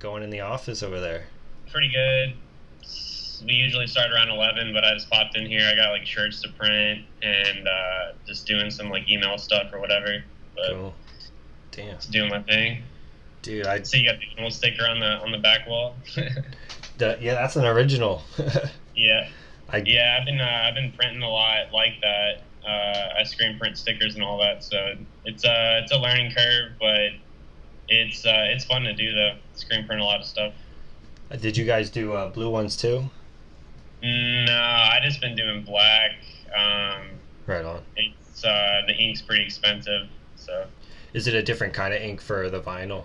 going in the office over there? Pretty good. We usually start around 11, but I just popped in here. I got like shirts to print and just doing some like email stuff or whatever. But Cool. Damn. just doing my thing. Dude, I So you got the animal sticker on the back wall. yeah, that's an original. Yeah, I yeah. I've been printing a lot like that. I screen print stickers and all that. So it's a learning curve, but it's fun to do though. Screen print a lot of stuff. Did you guys do blue ones too? No, I just been doing black. Right on. It's the ink's pretty expensive, so Is it a different kind of ink for the vinyl?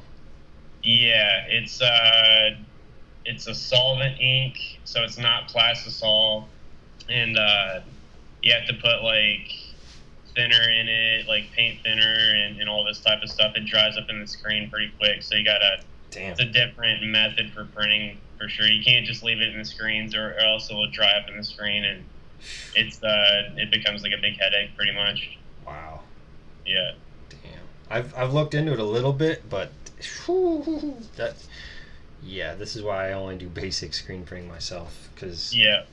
yeah, it's a solvent ink, so it's not plastisol, and you have to put like thinner in it, like paint thinner and all this type of stuff. It dries up in the screen pretty quick, so you gotta. Damn. It's a different method for printing for sure. You can't just leave it in the screens, or else it will dry up in the screen, and it becomes like a big headache pretty much. Wow. Yeah. Damn. I've looked into it a little bit, but whew, that yeah, this is why I only do basic screen printing myself, because Yeah.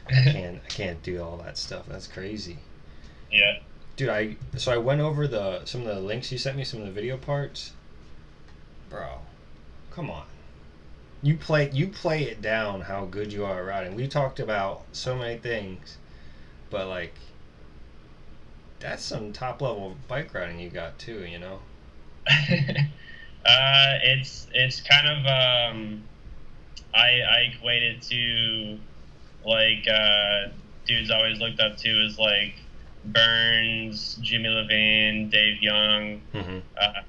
I can't do all that stuff. That's crazy. Yeah. Dude, I went over some of the links you sent me, some of the video parts. Bro, come on. You play it down how good you are at riding. We talked about so many things, but like that's some top level bike riding you got too, you know? It's kind of I equate it to like dudes I always looked up to is like Burns, Jimmy Levine, Dave Young. Mm-hmm.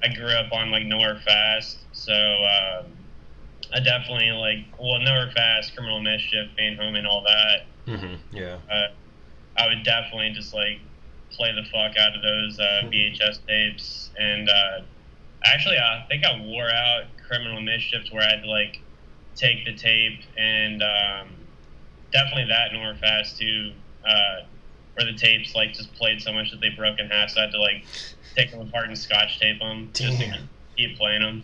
I grew up on like Nowhere Fast, so I definitely like Nowhere Fast, Criminal Mischief, Van Home, and all that. Mm-hmm. Yeah. I would definitely just like play the fuck out of those VHS tapes, and actually I think I wore out Criminal Mischief to where I had to like take the tape and definitely that Nowhere Fast too. Where the tapes like just played so much that they broke in half, so I had to like take them apart and scotch tape them just to keep playing them.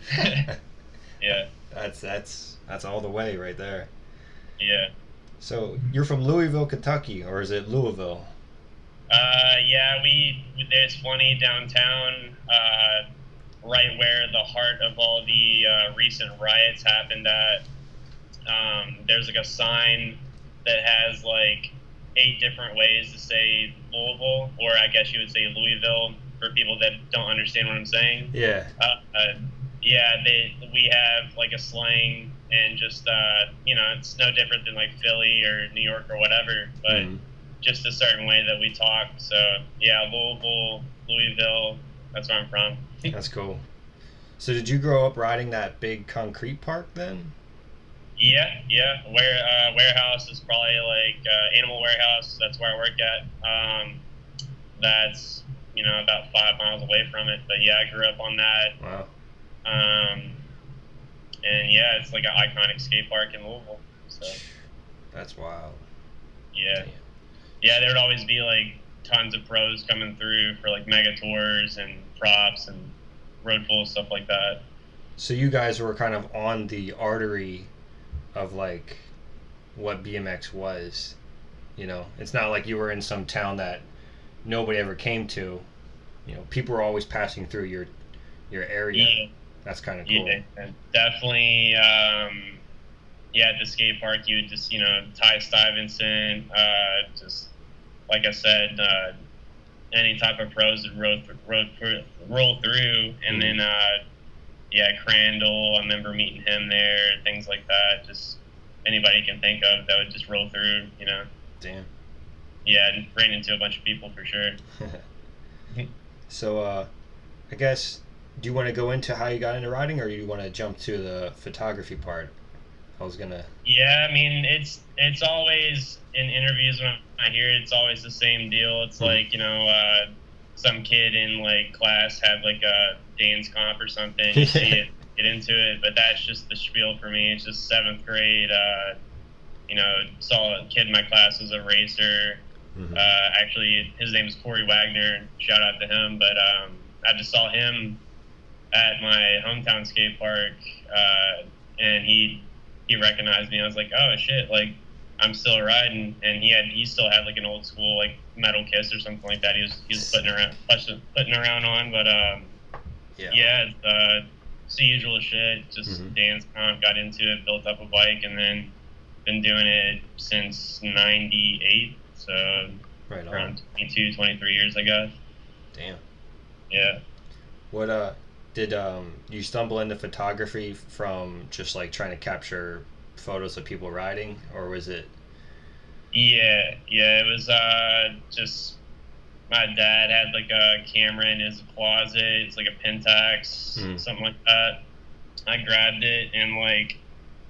Yeah. That's all the way right there. Yeah. So you're from Louisville, Kentucky, or is it Louisville? Yeah, there's funny downtown, right where the heart of all the recent riots happened at. There's like a sign that has like 8 different ways to say Louisville, or I guess you would say Louisville for people that don't understand what I'm saying. Yeah. Yeah, we have like a slang, and just it's no different than like Philly or New York or whatever, but just a certain way that we talk. So yeah, Louisville, that's where I'm from. That's cool. So did you grow up riding that big concrete park then? Yeah. Warehouse is probably like Animal Warehouse. That's where I work at. That's about 5 miles away from it. But yeah, I grew up on that. Wow. And yeah, it's like an iconic skate park in Louisville. So That's wild. yeah, yeah, there would always be like tons of pros coming through for like mega tours and props and road full stuff like that. So you guys were kind of on the artery of like what BMX was, It's not like you were in some town that nobody ever came to. People were always passing through your area. Yeah. That's kind of cool. Yeah, and definitely. At the skate park, you would just Ty Stuyvesant, just like I said, any type of pros that roll through, and then Crandall. I remember meeting him there, things like that. Just anybody you can think of that would just roll through, Damn. Yeah, and ran into a bunch of people for sure. So, I guess, do you want to go into how you got into riding, or do you want to jump to the photography part? I was gonna. Yeah, I mean, it's always in interviews when I hear it, it's always the same deal. It's like some kid in like class had like a dance comp or something. You see it, get into it, but that's just the spiel for me. It's just 7th grade. Saw a kid in my class was a racer. Mm-hmm. Actually, his name is Corey Wagner. Shout out to him. But I just saw him at my hometown skate park. and he recognized me. I was like, oh shit, like I'm still riding, and he still had like an old school like metal Kiss or something like that. He was putting around on, but yeah, it's the usual shit. Just dance comp, got into it, built up a bike, and then been doing it since '98. So right on. around 22, 23 years, I guess. Damn. Yeah. What did you stumble into photography from just like trying to capture photos of people riding, or was it? Yeah, it was just my dad had like a camera in his closet. It's like a Pentax, something like that. I grabbed it and like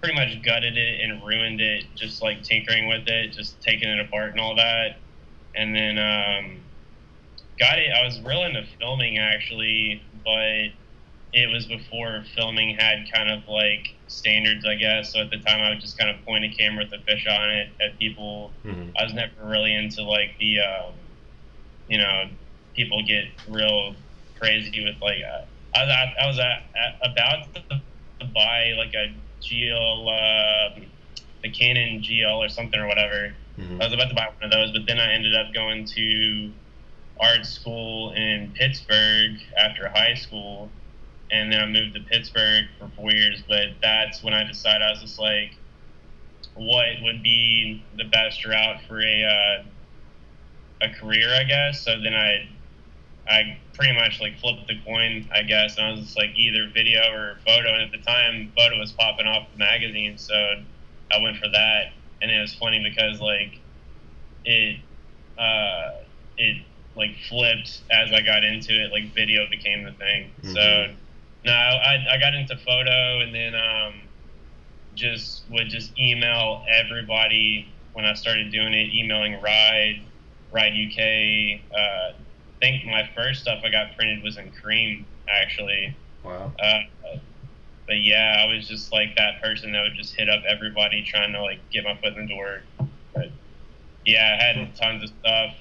pretty much gutted it and ruined it, just like tinkering with it, just taking it apart and all that. And then got it. I was real into filming actually, but it was before filming had kind of like standards, I guess. So at the time, I would just kind of point a camera with a fish on it at people. I was never really into like the, people get real crazy with like. I was about to buy like a GL, the Canon GL or something or whatever. I was about to buy one of those, but then I ended up going to art school in Pittsburgh after high school, and then I moved to Pittsburgh for 4 years. But that's when I decided, I was just like, what would be the best route for a career, I guess. So then I pretty much like flipped the coin, I guess, and I was just like either video or photo. And at the time, photo was popping off the magazine, so I went for that. And it was funny because like it like flipped as I got into it. Like video became the thing. So no, I got into photo, and then would just email everybody when I started doing it. Emailing Ride UK. I think my first stuff I got printed was in cream, actually. Wow. But yeah, I was just like that person that would just hit up everybody trying to like get my foot in the door. But yeah, I had tons of stuff.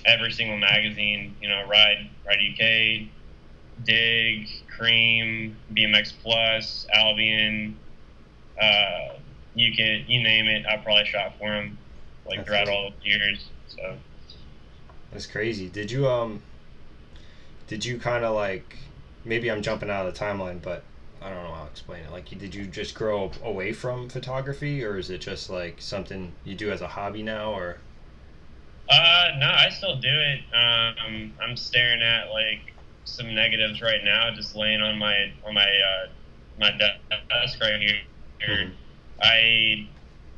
Every single magazine, Ride UK, Dig, Cream, BMX Plus, Albion. You name it, I probably shot for them like throughout all the years. So that's crazy. Did you kind of like, maybe I'm jumping out of the timeline, but I don't know how to explain it. Like, did you just grow away from photography, or is it just like something you do as a hobby now, or? No, I still do it. I'm staring at like some negatives right now, just laying on my desk right here. I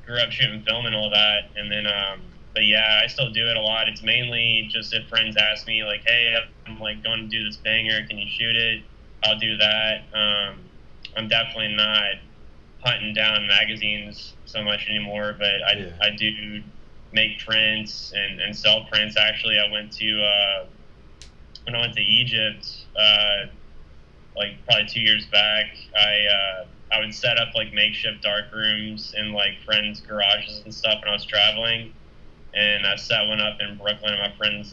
grew up shooting film and all that, and then but yeah, I still do it a lot. It's mainly just if friends ask me like, hey, I'm like going to do this banger, can you shoot it? I'll do that. I'm definitely not hunting down magazines so much anymore, but I do make prints and sell prints. Actually, I went to when I went to Egypt, like probably 2 years back. I would set up like makeshift dark rooms in like friends' garages and stuff when I was traveling. And I set one up in Brooklyn. My friend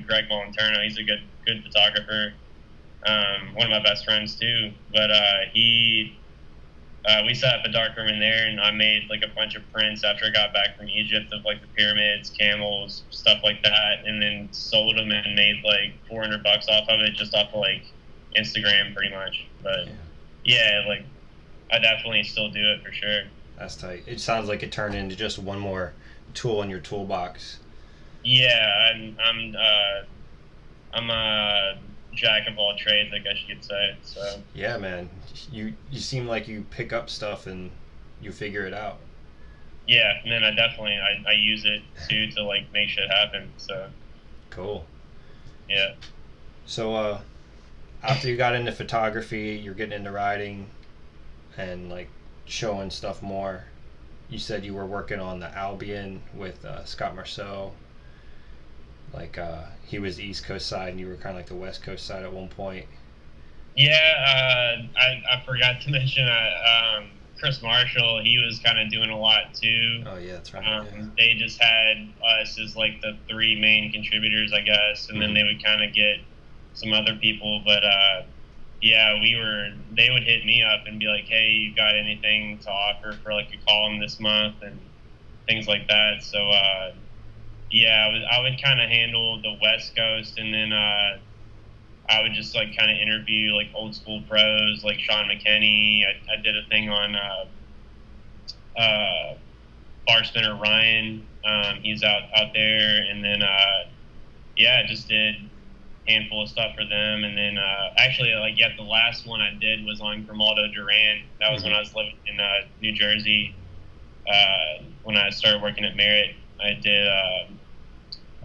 Greg Molinterno, he's a good photographer. One of my best friends too. But we set up a dark room in there, and I made like a bunch of prints after I got back from Egypt of like the pyramids, camels, stuff like that, and then sold them and made like $400 off of it, just off of like Instagram, pretty much. But yeah, like I definitely still do it for sure. That's tight. It sounds like it turned into just one more tool in your toolbox. Yeah, I'm a jack of all trades, I guess you could say. So yeah, man, you seem like you pick up stuff and you figure it out. Yeah, and then I use it too to like make shit happen. So cool. Yeah. So after you got into photography, you're getting into riding and like showing stuff more. You said you were working on the Albion with Scott Marceau. Like he was the East Coast side and you were kind of like the West Coast side at one point. Yeah, I forgot to mention Chris Marshall. He was kind of doing a lot too. Oh yeah, that's right. They just had us as like the three main contributors, I guess, and then they would kind of get some other people. But yeah, they would hit me up and be like, hey, you got anything to offer for like a column this month and things like that. So, yeah, I would kind of handle the West Coast, and then I would just like kind of interview like old school pros like Sean McKinney. I did a thing on bar spinner Ryan. He's out there, and then yeah, I just did a handful of stuff for them, and then actually like yeah, the last one I did was on Grimaldo Duran. That was when I was living in New Jersey. When I started working at Merit, I did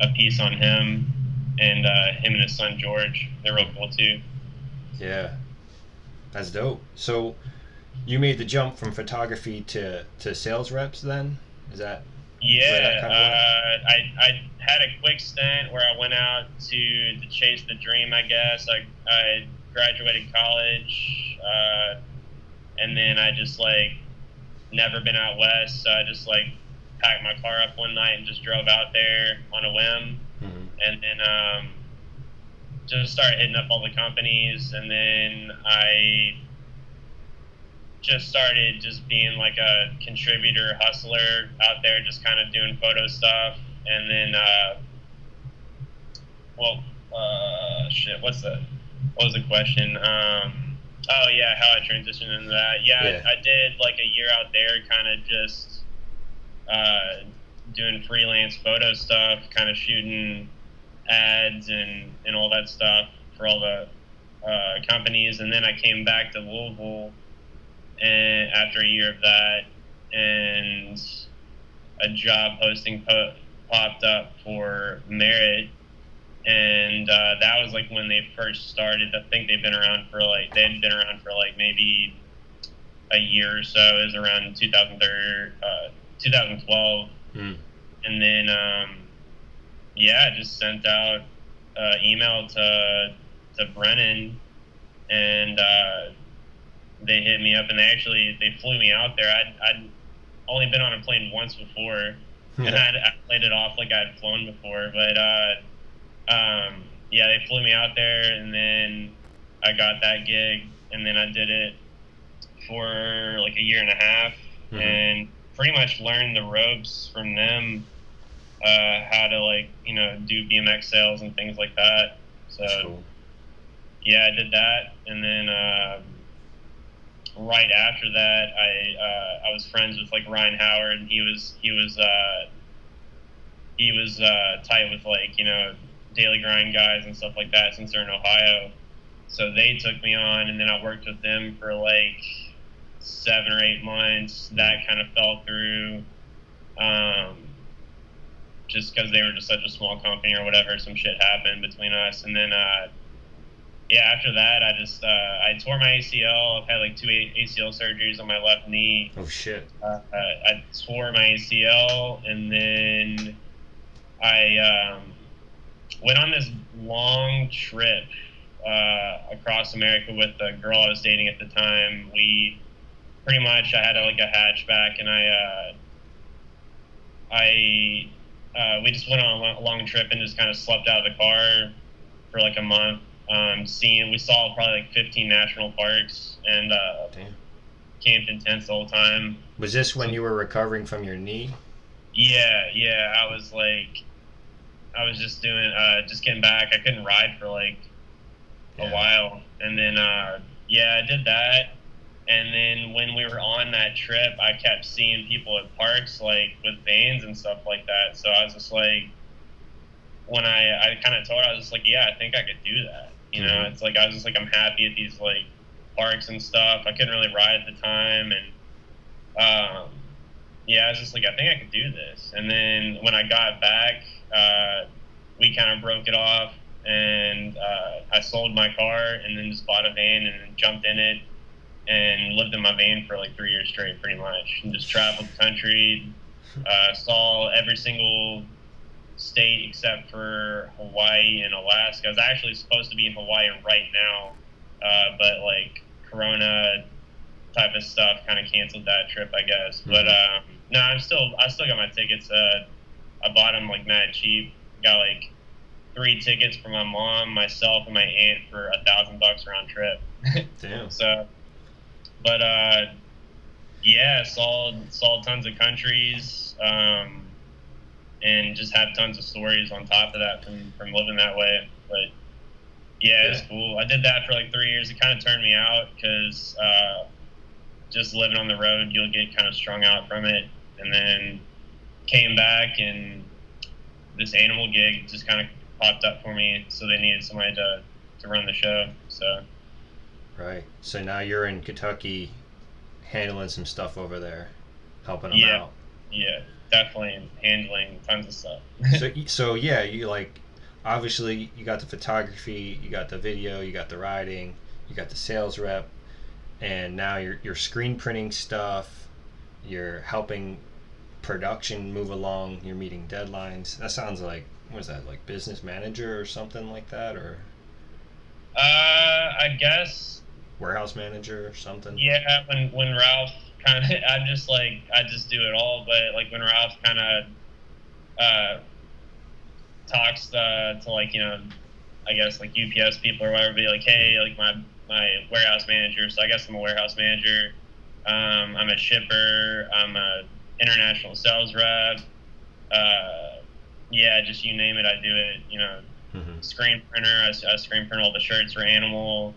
a piece on him and him and his son George. They're real cool too. Yeah, that's dope. So you made the jump from photography to sales reps then? Is that where that Yeah, kind of went? I had a quick stint where I went out to chase the dream. I guess I graduated college, and then I just like never been out west, so I just like packed my car up one night and just drove out there on a whim, and then just started hitting up all the companies, and then I just started just being like a contributor hustler out there, just kind of doing photo stuff, and then shit, what was the question? Oh yeah, how I transitioned into that. Yeah, I did like a year out there, kind of just doing freelance photo stuff, kind of shooting ads and all that stuff for all the companies. And then I came back to Louisville and after a year of that, and a job posting popped up for Merit. And that was like when they first started. I think they'd been around for like maybe a year or so. It was around 2012. And then yeah, I just sent out email to Brennan, and they hit me up, and they flew me out there. I'd only been on a plane once before, and I played it off like I'd flown before, but yeah, they flew me out there, and then I got that gig, and then I did it for like a year and a half, and pretty much learned the ropes from them, how to like do BMX sales and things like that. So cool. Yeah, I did that, and then right after that, I was friends with like Ryan Howard, and he was tight with like Daily Grind guys and stuff like that since they're in Ohio. So they took me on, and then I worked with them for like 7 or 8 months. That kind of fell through, just because they were just such a small company or whatever. Some shit happened between us, and then yeah, after that, I just I tore my ACL. I've had like 2 ACL surgeries on my left knee. Oh shit! I tore my ACL, and then I went on this long trip across America with the girl I was dating at the time. We pretty much, I had like a hatchback, and we just went on a long trip and just kind of slept out of the car for like a month. We saw probably like 15 national parks, and camped in tents the whole time. Was this when you were recovering from your knee? Yeah. I was just doing, just getting back. I couldn't ride for like a while, and then yeah, I did that. And then when we were on that trip, I kept seeing people at parks like with vans and stuff like that. So I was just like, when I kind of told her, I was just like, yeah, I think I could do that. It's like I was just like, I'm happy at these like parks and stuff. I couldn't really ride at the time, and yeah, I was just like, I think I could do this. And then when I got back, we kind of broke it off, and I sold my car and then just bought a van and then jumped in it and lived in my van for like 3 years straight, pretty much, and just traveled the country, saw every single state except for Hawaii and Alaska. I was actually supposed to be in Hawaii right now, but like Corona type of stuff kind of canceled that trip, I guess. But no, I still got my tickets. I bought them like mad cheap. Got like 3 tickets for my mom, myself, and my aunt for $1,000 round trip. Damn. So, but yeah, saw tons of countries, and just had tons of stories on top of that from living that way. But yeah, it's cool. I did that for like 3 years. It kind of turned me out because just living on the road, you'll get kind of strung out from it. And then came back, and this animal gig just kind of popped up for me. So they needed somebody to run the show. So. Right. So now you're in Kentucky handling some stuff over there, helping them Yeah. out. Yeah, definitely handling tons of stuff. So yeah, you like obviously you got the photography, you got the video, you got the riding, you got the sales rep, and now you're screen printing stuff. You're helping production move along. You're meeting deadlines. That sounds like what is that like business manager or something like that, or I guess. warehouse manager or something. Yeah, when Ralph kind of, I just do it all. But like when Ralph kind of talks to like I guess like UPS people or whatever, be like, hey, like my warehouse manager. So I guess I'm a warehouse manager. I'm a shipper. I'm a international sales rep. Yeah, just you name it, I do it. Screen printer. I screen print all the shirts for Animal.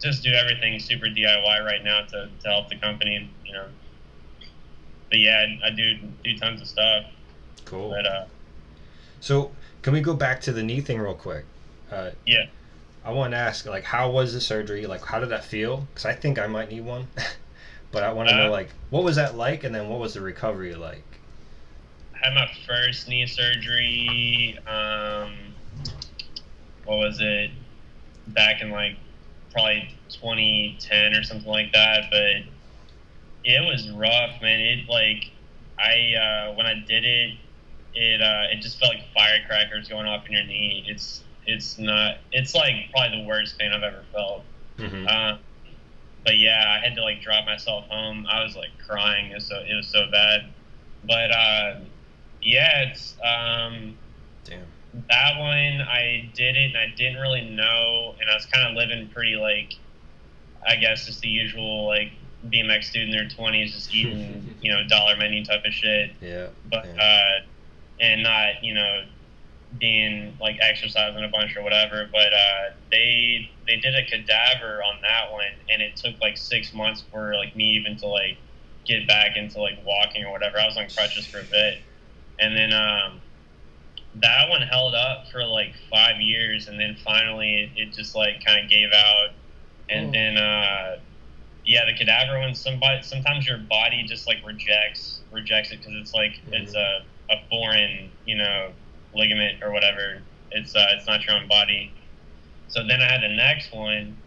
Just do everything super DIY right now to help the company. But yeah, I do tons of stuff. Cool. But so can we go back to the knee thing real quick? Yeah. I want to ask, like, how was the surgery? Like, how did that feel? Because I think I might need one. But I want to know, like, what was that like, and then what was the recovery like? I had my first knee surgery. What was it? Back in like probably 2010 or something like that. But it was rough, man. It like when I did it, it just felt like firecrackers going off in your knee. It's not. It's like probably the worst pain I've ever felt. But yeah, I had to like drop myself home. I was like crying. It was so bad. But yeah, it's Damn. that one. I did it, and I didn't really know, and I was kind of living pretty like, I guess just the usual like BMX dude in their 20s, just eating dollar menu type of shit. Yeah. But yeah. And not being like exercising a bunch or whatever. But they did a cadaver on that one, and it took like 6 months for like me even to like get back into like walking or whatever. I was on crutches for a bit, and then that one held up for like 5 years, and then finally it just like kind of gave out. And then yeah, the cadaver one, sometimes your body just like rejects it because it's like it's a foreign ligament or whatever. It's not your own body. So then I had the next one,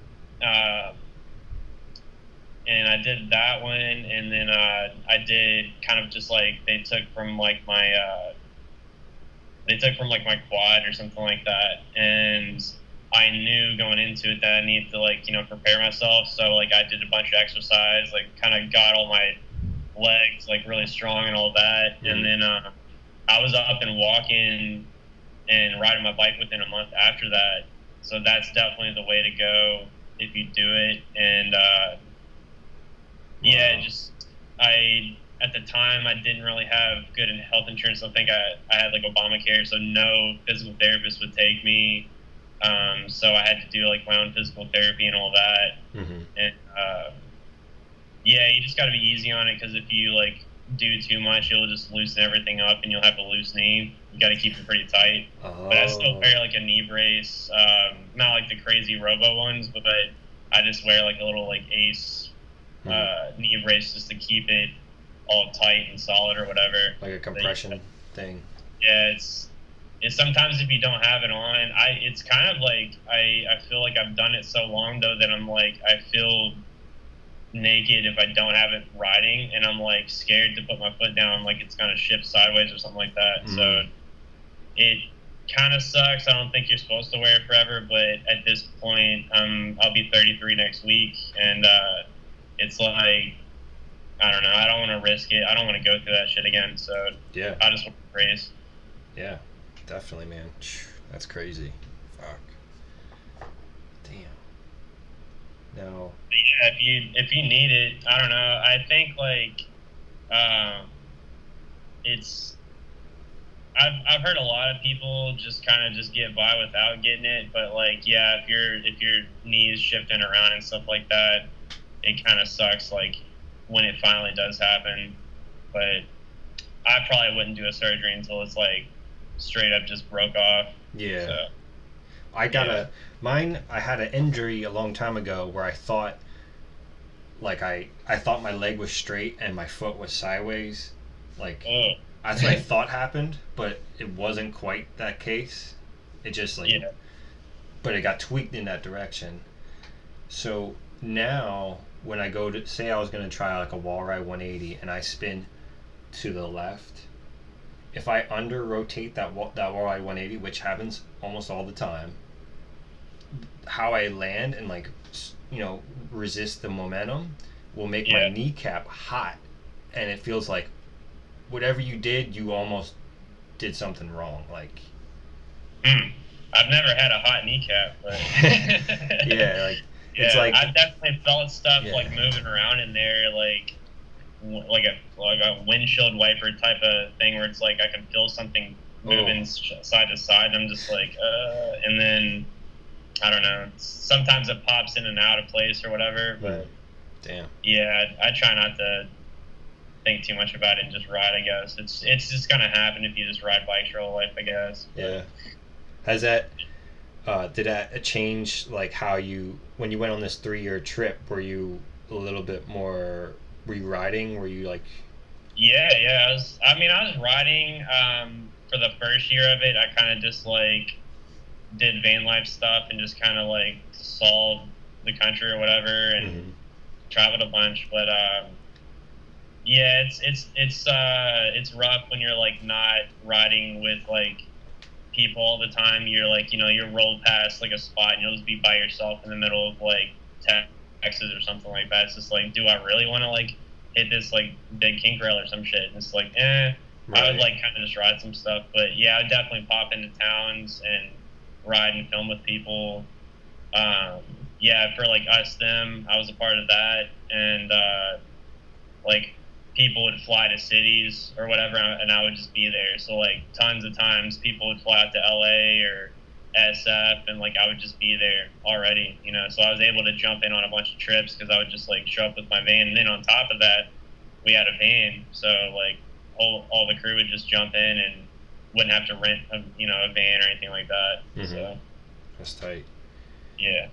and I did that one, and then I did kind of just like they took from like my quad or something like that, and I knew going into it that I needed to like prepare myself. So like I did a bunch of exercise, like kind of got all my legs like really strong and all that, and then I was up and walking and riding my bike within a month after that. So that's definitely the way to go if you do it. And yeah, just at the time I didn't really have good health insurance. I think I had like Obamacare, so no physical therapist would take me. So I had to do like my own physical therapy and all that. And yeah, you just got to be easy on it, because if you like do too much, you'll just loosen everything up and you'll have a loose knee. You got to keep it pretty tight. But I still wear like a knee brace, not like the crazy robo ones, but I just wear like a little like Ace knee brace just to keep it all tight and solid or whatever. Like a compression thing. Yeah, it's sometimes if you don't have it on, it's kind of like I feel like I've done it so long though that I'm like I feel naked if I don't have it riding, and I'm like scared to put my foot down, like it's gonna shift sideways or something like that. So it kind of sucks. I don't think you're supposed to wear it forever, but at this point, I'll be 33 next week, and it's like I don't know. I don't want to risk it. I don't want to go through that shit again. So yeah, I just want to brace. Yeah, definitely, man. That's crazy. Fuck. Now, Yeah, if you need it, I don't know. I think like it's I've heard a lot of people just kind of just get by without getting it, but like yeah, if your knee is shifting around and stuff like that, it kind of sucks like when it finally does happen. But I probably wouldn't do a surgery until it's like straight up just broke off. yeah, So I got yeah, a mine. I had an injury a long time ago where I thought like I thought my leg was straight and my foot was sideways. Like oh that's what I thought happened, but it wasn't quite that case. It just like, yeah, but it got tweaked in that direction. So now when I go to say I was gonna try like a wall ride 180 and I spin to the left, if I under rotate that wall ride 180, which happens almost all the time, how I land and like resist the momentum will make my yeah. kneecap hot, and it feels like whatever you did, you almost did something wrong. Like Hmm. I've never had a hot kneecap, but yeah, like it's yeah, like I've definitely felt stuff yeah, like moving around in there, like a windshield wiper type of thing, where it's like I can feel something moving oh side to side, and I'm just like, and then I don't know. Sometimes it pops in and out of place or whatever, mm, but damn yeah, I try not to think too much about it and just ride. I guess it's just gonna happen if you just ride bikes your whole life, I guess. yeah. Has that did that change like how you when you went on this 3 year trip? Were you a little bit more were you riding? Were you like Yeah. I was riding for the first year of it. I kind of just like did van life stuff and just kind of like saw the country or whatever and mm-hmm. traveled a bunch. But yeah, it's rough when you're like not riding with like people all the time. You're like you're rolled past like a spot and you'll just be by yourself in the middle of like Texas or something like that. It's just like, do I really want to like hit this like big kink rail or some shit? And it's like, I would Right. like kind of just ride some stuff. But yeah, I would definitely pop into towns and ride and film with people. Um, yeah, for like us, them, I was a part of that, and like people would fly to cities or whatever, and I would just be there. So like tons of times, people would fly out to LA or SF, and like I would just be there already. So I was able to jump in on a bunch of trips because I would just like show up with my van, and then on top of that, we had a van, so like all the crew would just jump in and wouldn't have to rent a van or anything like that. Mm-hmm. So That's tight. yeah.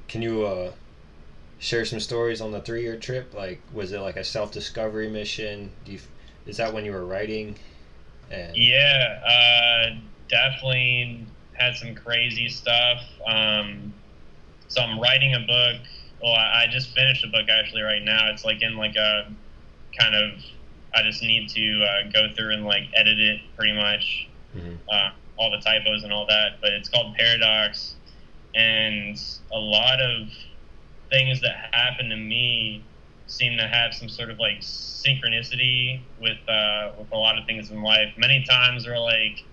Can you share some stories on the 3 year trip? Like, was it like a self discovery mission? Is that when you were writing? And Yeah, definitely had some crazy stuff. So I'm writing a book. Well, I just finished a book actually right now. It's like in like a kind of, I just need to go through and like edit it pretty much, mm-hmm. all the typos and all that. But it's called Paradox, and a lot of things that happen to me seem to have some sort of like synchronicity with a lot of things in life. Many times we're like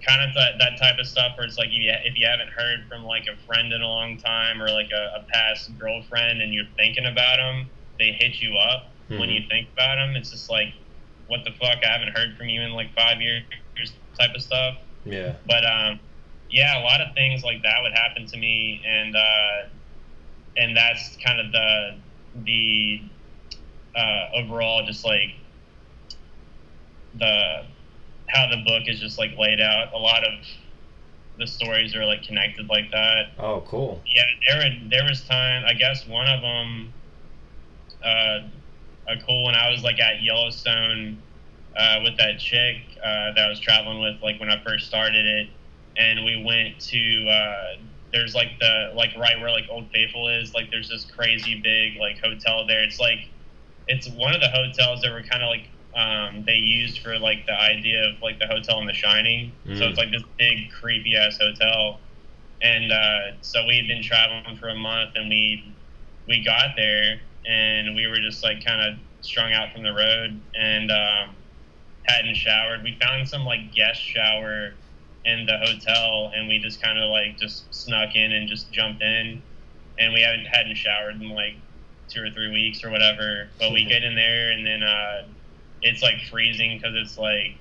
kind of that type of stuff where it's like if you haven't heard from like a friend in a long time or like a past girlfriend and you're thinking about them, they hit you up Mm-hmm. when you think about them. It's just like, what the fuck? I haven't heard from you in like 5 years type of stuff. Yeah. But yeah, a lot of things like that would happen to me, and that's kind of the overall just like the how the book is just like laid out. A lot of the stories are like connected like that. Oh, cool. Yeah, there was time. I guess one of them, a cool one. I was like at Yellowstone with that chick that I was traveling with, like when I first started it, and we went to. There's like right where like Old Faithful is. Like there's this crazy big like hotel there. It's one of the hotels that were kind of like they used for like the idea of like the hotel in The Shining. So it's like this big creepy ass hotel, and so we had been traveling for a month, and we got there, and we were just like kind of strung out from the road, and hadn't showered. We found some like guest shower in the hotel, and we just kind of like just snuck in and just jumped in, and we hadn't showered in like 2 or 3 weeks or whatever. But we get in there, and then it's like freezing because it's like,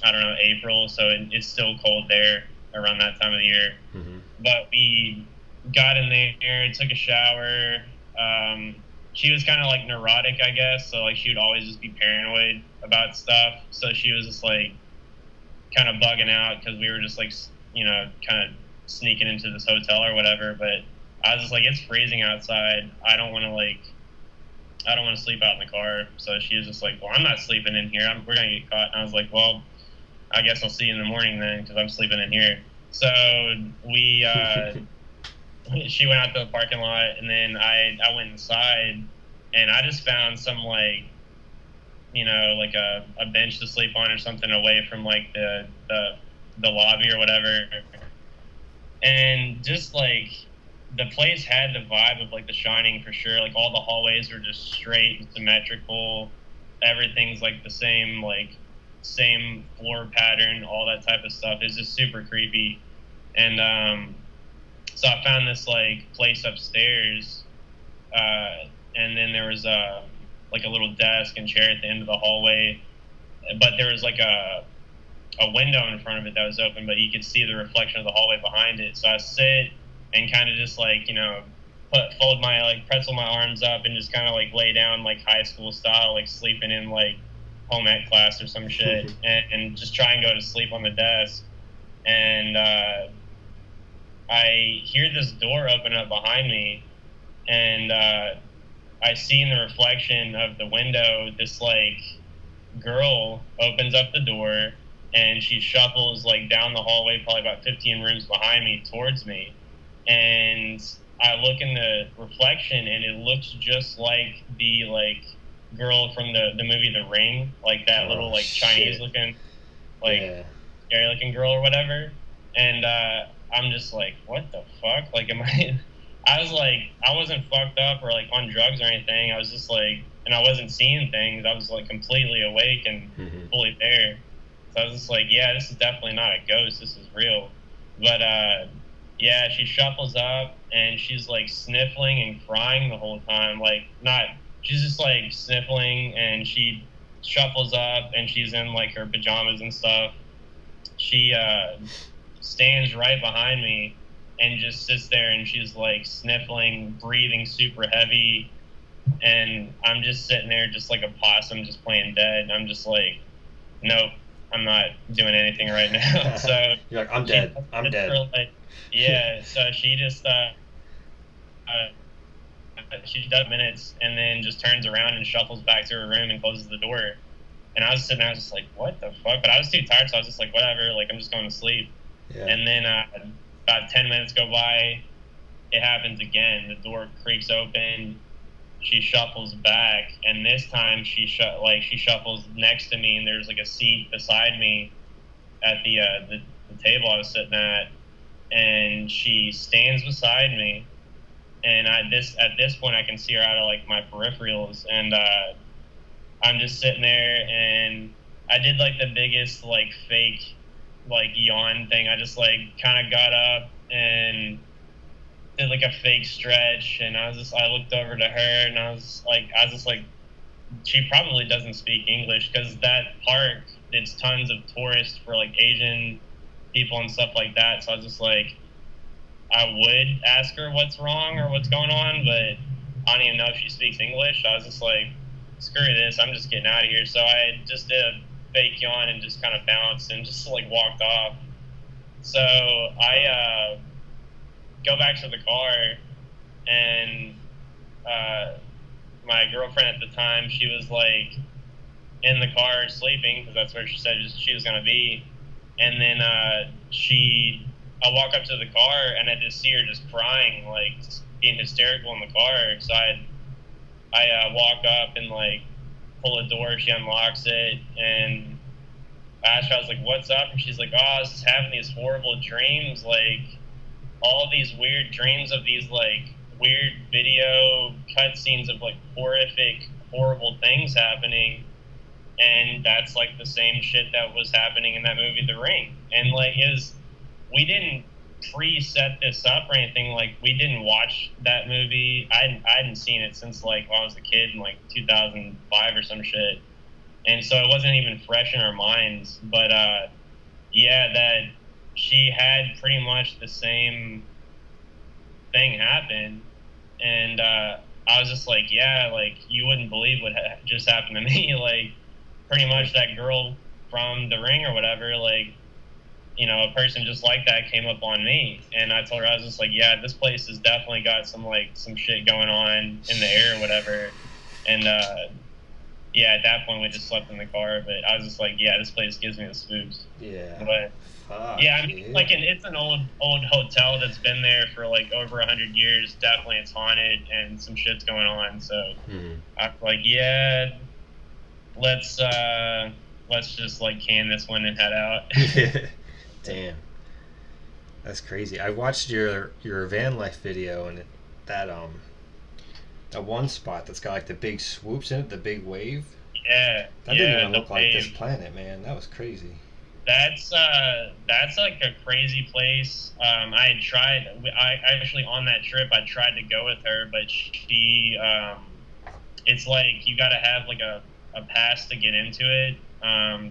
I don't know, April, so it's still cold there around that time of the year. But we got in there, took a shower. She was kind of like neurotic, I guess, so like she would always just be paranoid about stuff. So she was just like kind of bugging out because we were just like, you know, kind of sneaking into this hotel or whatever. But I was just like, it's freezing outside. I don't want to sleep out in the car. So she was just like, well, I'm not sleeping in here. We're going to get caught. And I was like, well, I guess I'll see you in the morning then, because I'm sleeping in here. So we, she went out to the parking lot, and then I went inside, and I just found some, like, you know, like a bench to sleep on or something away from like the lobby or whatever. And just like, the place had the vibe of like The Shining for sure. Like all the hallways were just straight and symmetrical. Everything's like the same, like same floor pattern, all that type of stuff. It's just super creepy. And so I found this like place upstairs, and then there was like a little desk and chair at the end of the hallway, but there was like a window in front of it that was open, but you could see the reflection of the hallway behind it. So I sit and kind of just like, you know, fold my, like pretzel my arms up and just kind of like lay down like high school style, like sleeping in like home ec class or some shit, and just try and go to sleep on the desk. And I hear this door open up behind me, and I see in the reflection of the window this like girl opens up the door, and she shuffles like down the hallway, probably about 15 rooms behind me, towards me. And I look in the reflection, and it looks just like the like girl from the movie The Ring, like that little like Chinese looking, like scary looking girl or whatever. And I'm just like, what the fuck? Like, I was like, I wasn't fucked up or like on drugs or anything. I was just like, and I wasn't seeing things. I was like completely awake and fully there. So I was just like, yeah, this is definitely not a ghost. This is real. But yeah, she shuffles up, and she's like sniffling and crying the whole time. Like, she's just like sniffling, and she shuffles up, and she's in like her pajamas and stuff. She stands right behind me and just sits there, and she's like sniffling, breathing super heavy. And I'm just sitting there just like a possum, just playing dead. And I'm just like, nope, I'm not doing anything right now. So you're like, I'm dead. I'm dead. Like, yeah. So she just she does minutes, and then just turns around and shuffles back to her room and closes the door. And I was sitting there, I was just like, what the fuck? But I was too tired, so I was just like, whatever. Like, I'm just going to sleep. Yeah. And then about 10 minutes go by, it happens again. The door creaks open. She shuffles back, and this time she shuffles next to me, and there's like a seat beside me at the table I was sitting at, and she stands beside me, and at this point I can see her out of like my peripherals, and I'm just sitting there, and I did like the biggest like fake like yawn thing. I just like kind of got up and did like a fake stretch, and I looked over to her, and I was just like, she probably doesn't speak English, because that park, it's tons of tourists for like Asian people and stuff like that. So I was just like, I would ask her what's wrong or what's going on, but I don't even know if she speaks English. So I was just like, screw this, I'm just getting out of here. So I just did a fake yawn and just kind of bounced and just like walked off. So I go back to the car, and my girlfriend at the time, she was like in the car sleeping, because that's where she said she was going to be. And then I walk up to the car, and I just see her just crying, like just being hysterical in the car. So I walk up and like pull the door. She unlocks it, and I asked her, I was like, what's up? And she's like, oh, I was just having these horrible dreams, like all these weird dreams of these like weird video cutscenes of like horrific, horrible things happening. And that's like the same shit that was happening in that movie The Ring. And like we didn't pre-set this up or anything. Like, we didn't watch that movie. I hadn't seen it since like when I was a kid in like 2005 or some shit, and so it wasn't even fresh in our minds. But yeah, that she had pretty much the same thing happen, and I was just like, yeah, like you wouldn't believe what just happened to me. Like, pretty much that girl from the ring or whatever, like, you know, a person just like that came up on me, and I told her, I was just like, yeah, this place has definitely got some shit going on in the air or whatever, and yeah, at that point we just slept in the car, but I was just like, yeah, this place gives me the spooks. Yeah. But Fuck, yeah, I mean, dude. like, it's an old hotel that's been there for like over 100 years. Definitely, it's haunted and some shit's going on. So I'm like, yeah, let's just like can this one and head out. Yeah. Damn. That's crazy. I watched your van life video, and that that one spot that's got like the big swoops in it, the big wave. Yeah, That didn't even look like this planet, man. That was crazy. That's like a crazy place. I had tried. I actually, on that trip, I tried to go with her, but she. It's like you got to have like a pass to get into it.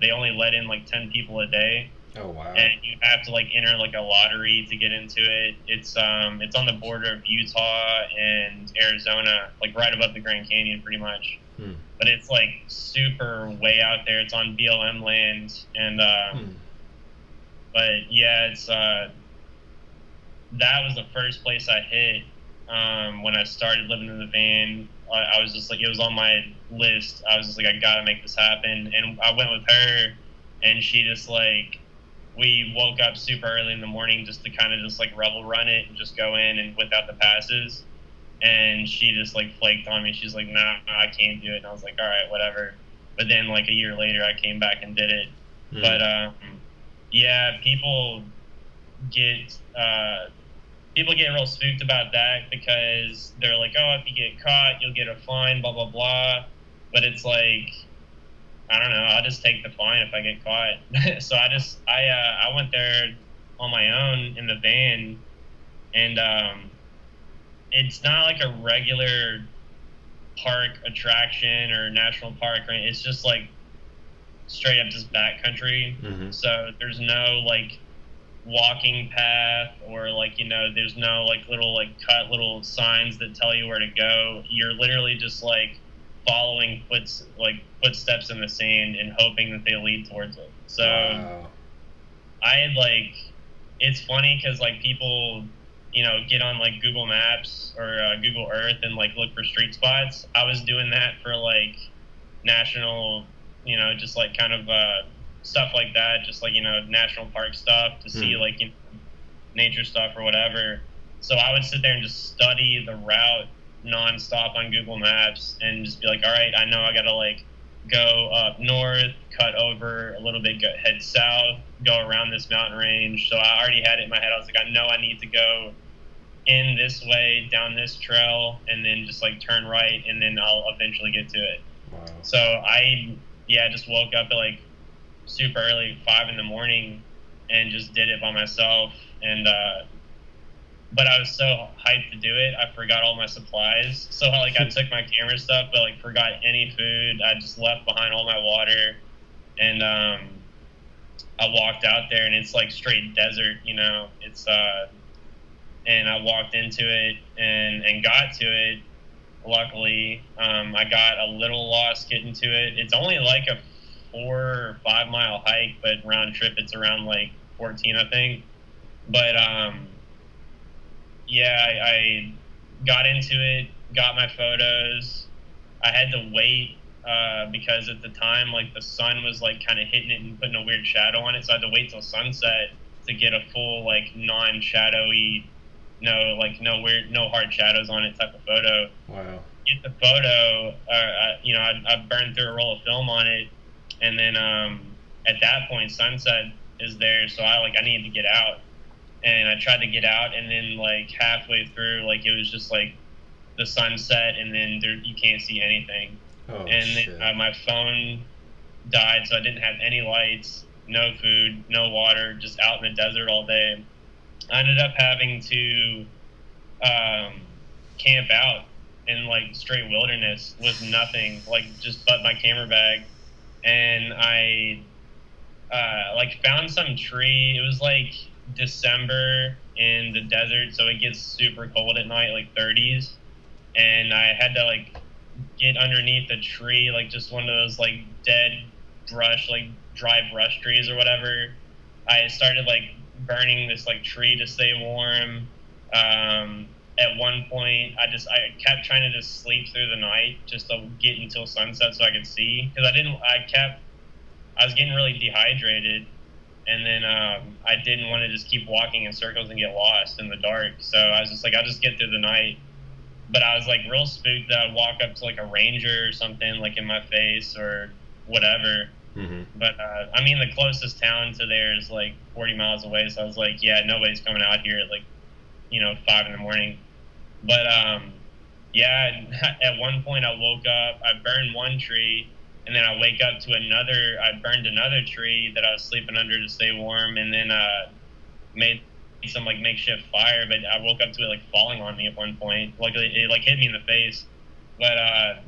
They only let in like 10 people a day. Oh wow! And you have to like enter like a lottery to get into it. It's on the border of Utah and Arizona, like right above the Grand Canyon, pretty much. But it's like super way out there. It's on BLM land, and but yeah, it's that was the first place I hit when I started living in the van. I was just like, it was on my list. I was just like, I gotta make this happen, and I went with her, and she just like. We woke up super early in the morning just to kind of just like rebel run it and just go in and without the passes. And she just like flaked on me. She's like, nah, I can't do it. And I was like, all right, whatever. But then like a year later, I came back and did it. But yeah, people get real spooked about that because they're like, oh, if you get caught, you'll get a fine, blah, blah, blah. But it's like, I don't know. I'll just take the fine if I get caught. So I went there on my own in the van, and it's not like a regular park attraction or national park, right? It's just like straight up just backcountry. So there's no like walking path or like, you know, there's no like little signs that tell you where to go. You're literally just like following footsteps in the sand and hoping that they lead towards it. So wow. I had like, it's funny because like people, you know, get on like Google Maps or Google Earth and like look for street spots. I was doing that for like national, you know, just like kind of stuff like that, just like, you know, national park stuff to see like, you know, nature stuff or whatever. So I would sit there and just study the route nonstop on Google Maps and just be like, all right, I know I gotta like go up north, cut over a little bit, head south, go around this mountain range. So I already had it in my head. I was like, I know I need to go in this way, down this trail, and then just like turn right, and then I'll eventually get to it. Wow. So I just woke up at like super early, 5 in the morning, and just did it by myself. And but I was so hyped to do it, I forgot all my supplies. So like I took my camera stuff, but like forgot any food. I just left behind all my water, and I walked out there, and it's like straight desert, you know. It's and I walked into it and got to it. Luckily, I got a little lost getting to it. It's only like a 4 or 5 mile hike, but round trip it's around like 14, I think. But yeah, I got into it, got my photos. I had to wait because at the time, like the sun was like kind of hitting it and putting a weird shadow on it. So I had to wait till sunset to get a full like non-shadowy, no hard shadows on it type of photo. Wow. Get the photo, you know, I burned through a roll of film on it, and then at that point, sunset is there, so I needed to get out. And I tried to get out, and then like halfway through, like it was just like the sunset, and then you can't see anything. Oh, and shit. Then my phone died, so I didn't have any lights, no food, no water, just out in the desert all day. I ended up having to camp out in like straight wilderness with nothing, like just but my camera bag, and I like found some tree. It was like December in the desert, so it gets super cold at night, like 30s, and I had to like get underneath a tree, like just one of those like dead brush, like dry brush trees or whatever. I started like burning this like tree to stay warm. At one point, I kept trying to just sleep through the night just to get until sunset so I could see, because I was getting really dehydrated, and then I didn't want to just keep walking in circles and get lost in the dark. So I was just like, I'll just get through the night. But I was like real spooked that I'd walk up to like a ranger or something like in my face or whatever. Mm-hmm. But I mean, the closest town to there is like 40 miles away. So I was like, yeah, nobody's coming out here at like, 5 in the morning. But yeah, at one point I woke up, I burned one tree, and then I wake up to I burned another tree that I was sleeping under to stay warm, and then made some like makeshift fire, but I woke up to it like falling on me at one point. Luckily, it like hit me in the face. But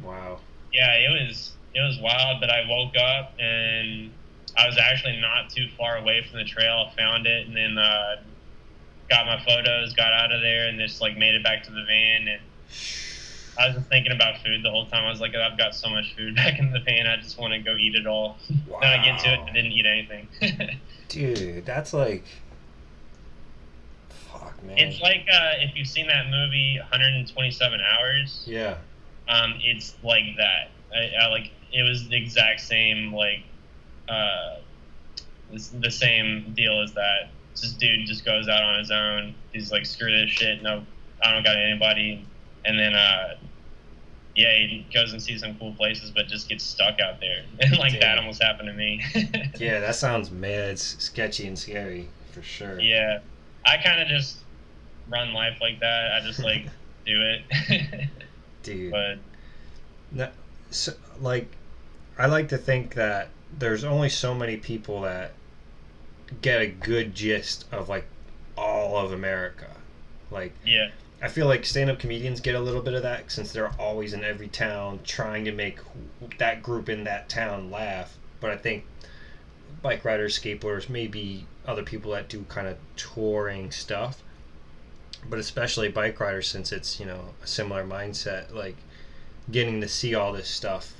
wow. Yeah, it was wild. But I woke up and I was actually not too far away from the trail. Found it, and then got my photos, got out of there, and just like made it back to the van. And I was just thinking about food the whole time. I was like, I've got so much food back in the van. I just want to go eat it all. Wow. Then I get to it, I didn't eat anything. Dude, that's like, fuck, man. It's like if you've seen that movie 127 Hours. Yeah. It's like that. I like it was the exact same like the same deal as that. This dude just goes out on his own. He's like, screw this shit. No, I don't got anybody. And then yeah, he goes and sees some cool places, but just gets stuck out there. And like Damn. That almost happened to me. Yeah, that sounds mad sketchy and scary for sure. Yeah, I kind of just run life like that. I just like do it. Dude. But no, so, like, I like to think that there's only so many people that get a good gist of like all of America. Like, yeah. I feel like stand-up comedians get a little bit of that since they're always in every town trying to make that group in that town laugh. But I think bike riders, skateboarders, maybe other people that do kind of touring stuff, but especially bike riders, since it's, a similar mindset, like getting to see all this stuff,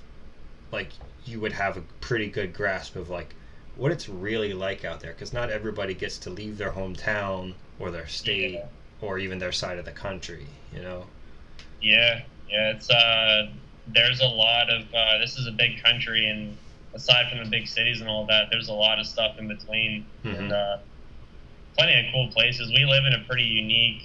like you would have a pretty good grasp of like what it's really like out there, because not everybody gets to leave their hometown or their state. Yeah. Or even their side of the country, Yeah, it's there's a lot of this is a big country, and aside from the big cities and all that, there's a lot of stuff in between, Mm-hmm. and plenty of cool places. We live in a pretty unique,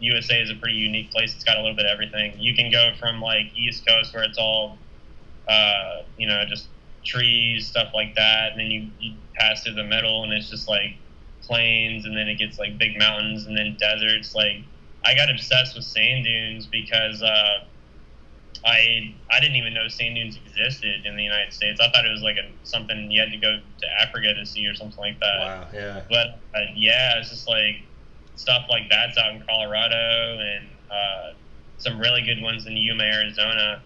USA is a pretty unique place. It's got a little bit of everything. You can go from like East Coast where it's all, just trees, stuff like that, and then you pass through the middle, and it's just like plains, and then it gets like big mountains, and then deserts. Like I got obsessed with sand dunes because I didn't even know sand dunes existed in the United States. I thought it was like something you had to go to Africa to see or something like that. Wow, yeah. But yeah, it's just like stuff like that's out in Colorado, and some really good ones in Yuma, Arizona.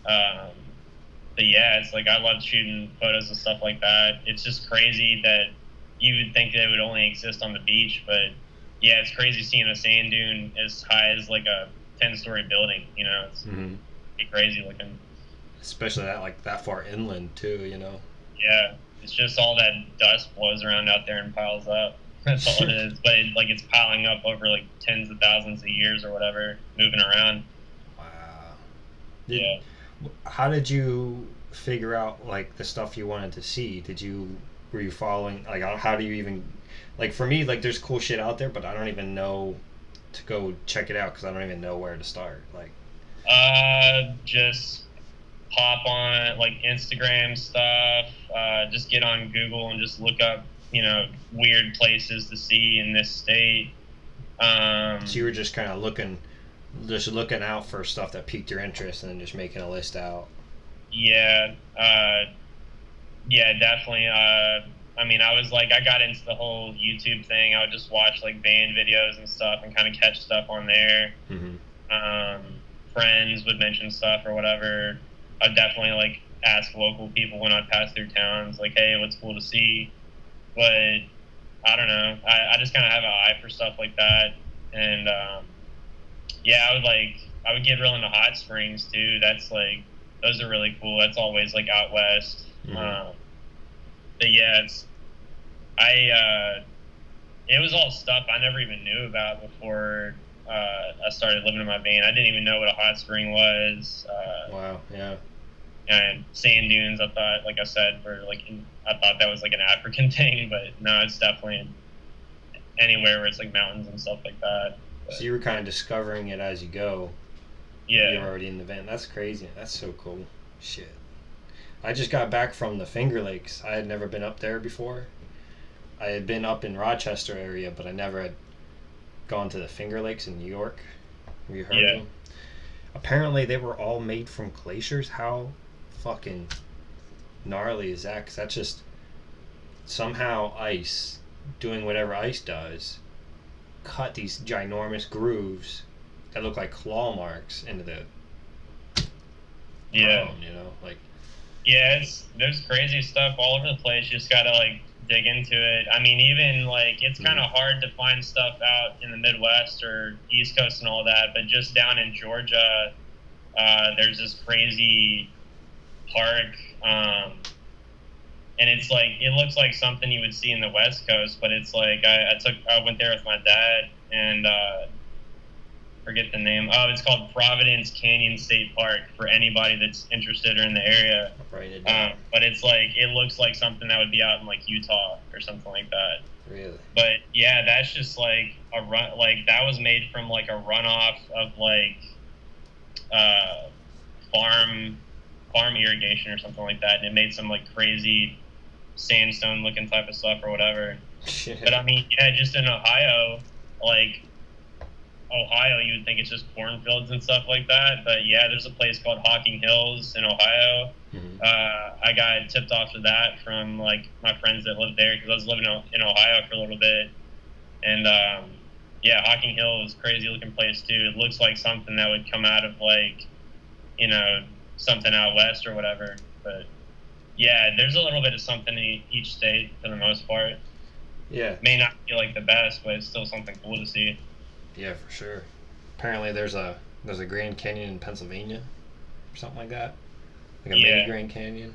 But yeah, it's like I love shooting photos and stuff like that. It's just crazy that you would think that it would only exist on the beach, but yeah, it's crazy seeing a sand dune as high as like a 10-story building. It's Mm-hmm. pretty crazy looking. Especially that far inland too. Yeah, it's just all that dust blows around out there and piles up. That's all it is. But it's piling up over like tens of thousands of years or whatever, moving around. Wow. Yeah. How did you figure out like the stuff you wanted to see? Were you following, like, how do you even, like, for me, like, there's cool shit out there, but I don't even know to go check it out because I don't even know where to start. Like, just pop on like Instagram stuff. Just get on Google and just look up, weird places to see in this state. So you were just kind of looking out for stuff that piqued your interest and then just making a list out. Yeah. Yeah, definitely. I mean, I was like, I got into the whole YouTube thing. I would just watch like band videos and stuff and kind of catch stuff on there. Friends would mention stuff or whatever. I'd definitely like ask local people when I'd pass through towns, like, hey, what's cool to see? But I don't know. I just kind of have an eye for stuff like that. And yeah, I would get real into hot springs too. That's like, those are really cool. That's always like out west. But yeah, it was all stuff I never even knew about before I started living in my van. I didn't even know what a hot spring was. Wow, yeah. And sand dunes, I thought, like I said, I thought that was like an African thing, but no, it's definitely anywhere where it's like mountains and stuff like that. But, so you were kind of discovering it as you go. Yeah. You're already in the van. That's crazy. That's so cool. Shit. I just got back from the Finger Lakes. I had never been up there before. I had been up in Rochester area, but I never had gone to the Finger Lakes in New York. Have you heard of them? Apparently they were all made from glaciers. How fucking gnarly is that? Because that's just somehow ice doing whatever ice does cut these ginormous grooves that look like claw marks into the ground, you know, like. Yeah, there's crazy stuff all over the place. You just gotta like dig into it. I mean, even like it's kind of hard to find stuff out in the Midwest or East Coast and all that, but just down in Georgia, there's this crazy park, and it's like it looks like something you would see in the West Coast, but it's like I went there with my dad and forget the name. Oh, it's called Providence Canyon State Park for anybody that's interested or in the area. Right. But it's like it looks like something that would be out in like Utah or something like that. Really? But yeah, that's just like a run. Like that was made from like a runoff of like farm irrigation or something like that, and it made some like crazy sandstone looking type of stuff or whatever. Shit. But I mean, yeah, just in Ohio, like. Ohio, you would think it's just cornfields and stuff like that, but yeah, there's a place called Hocking Hills in Ohio. I got tipped off to that from like my friends that lived there because I was living in Ohio for a little bit, and yeah, Hocking Hill is a crazy looking place too. It looks like something that would come out of like, you know, something out west or whatever. But yeah, there's a little bit of something in each state for the most part. Yeah, may not be like the best, but it's still something cool to see. Yeah, for sure. Apparently there's a Grand Canyon in Pennsylvania or something like that. Like a mini Grand Canyon.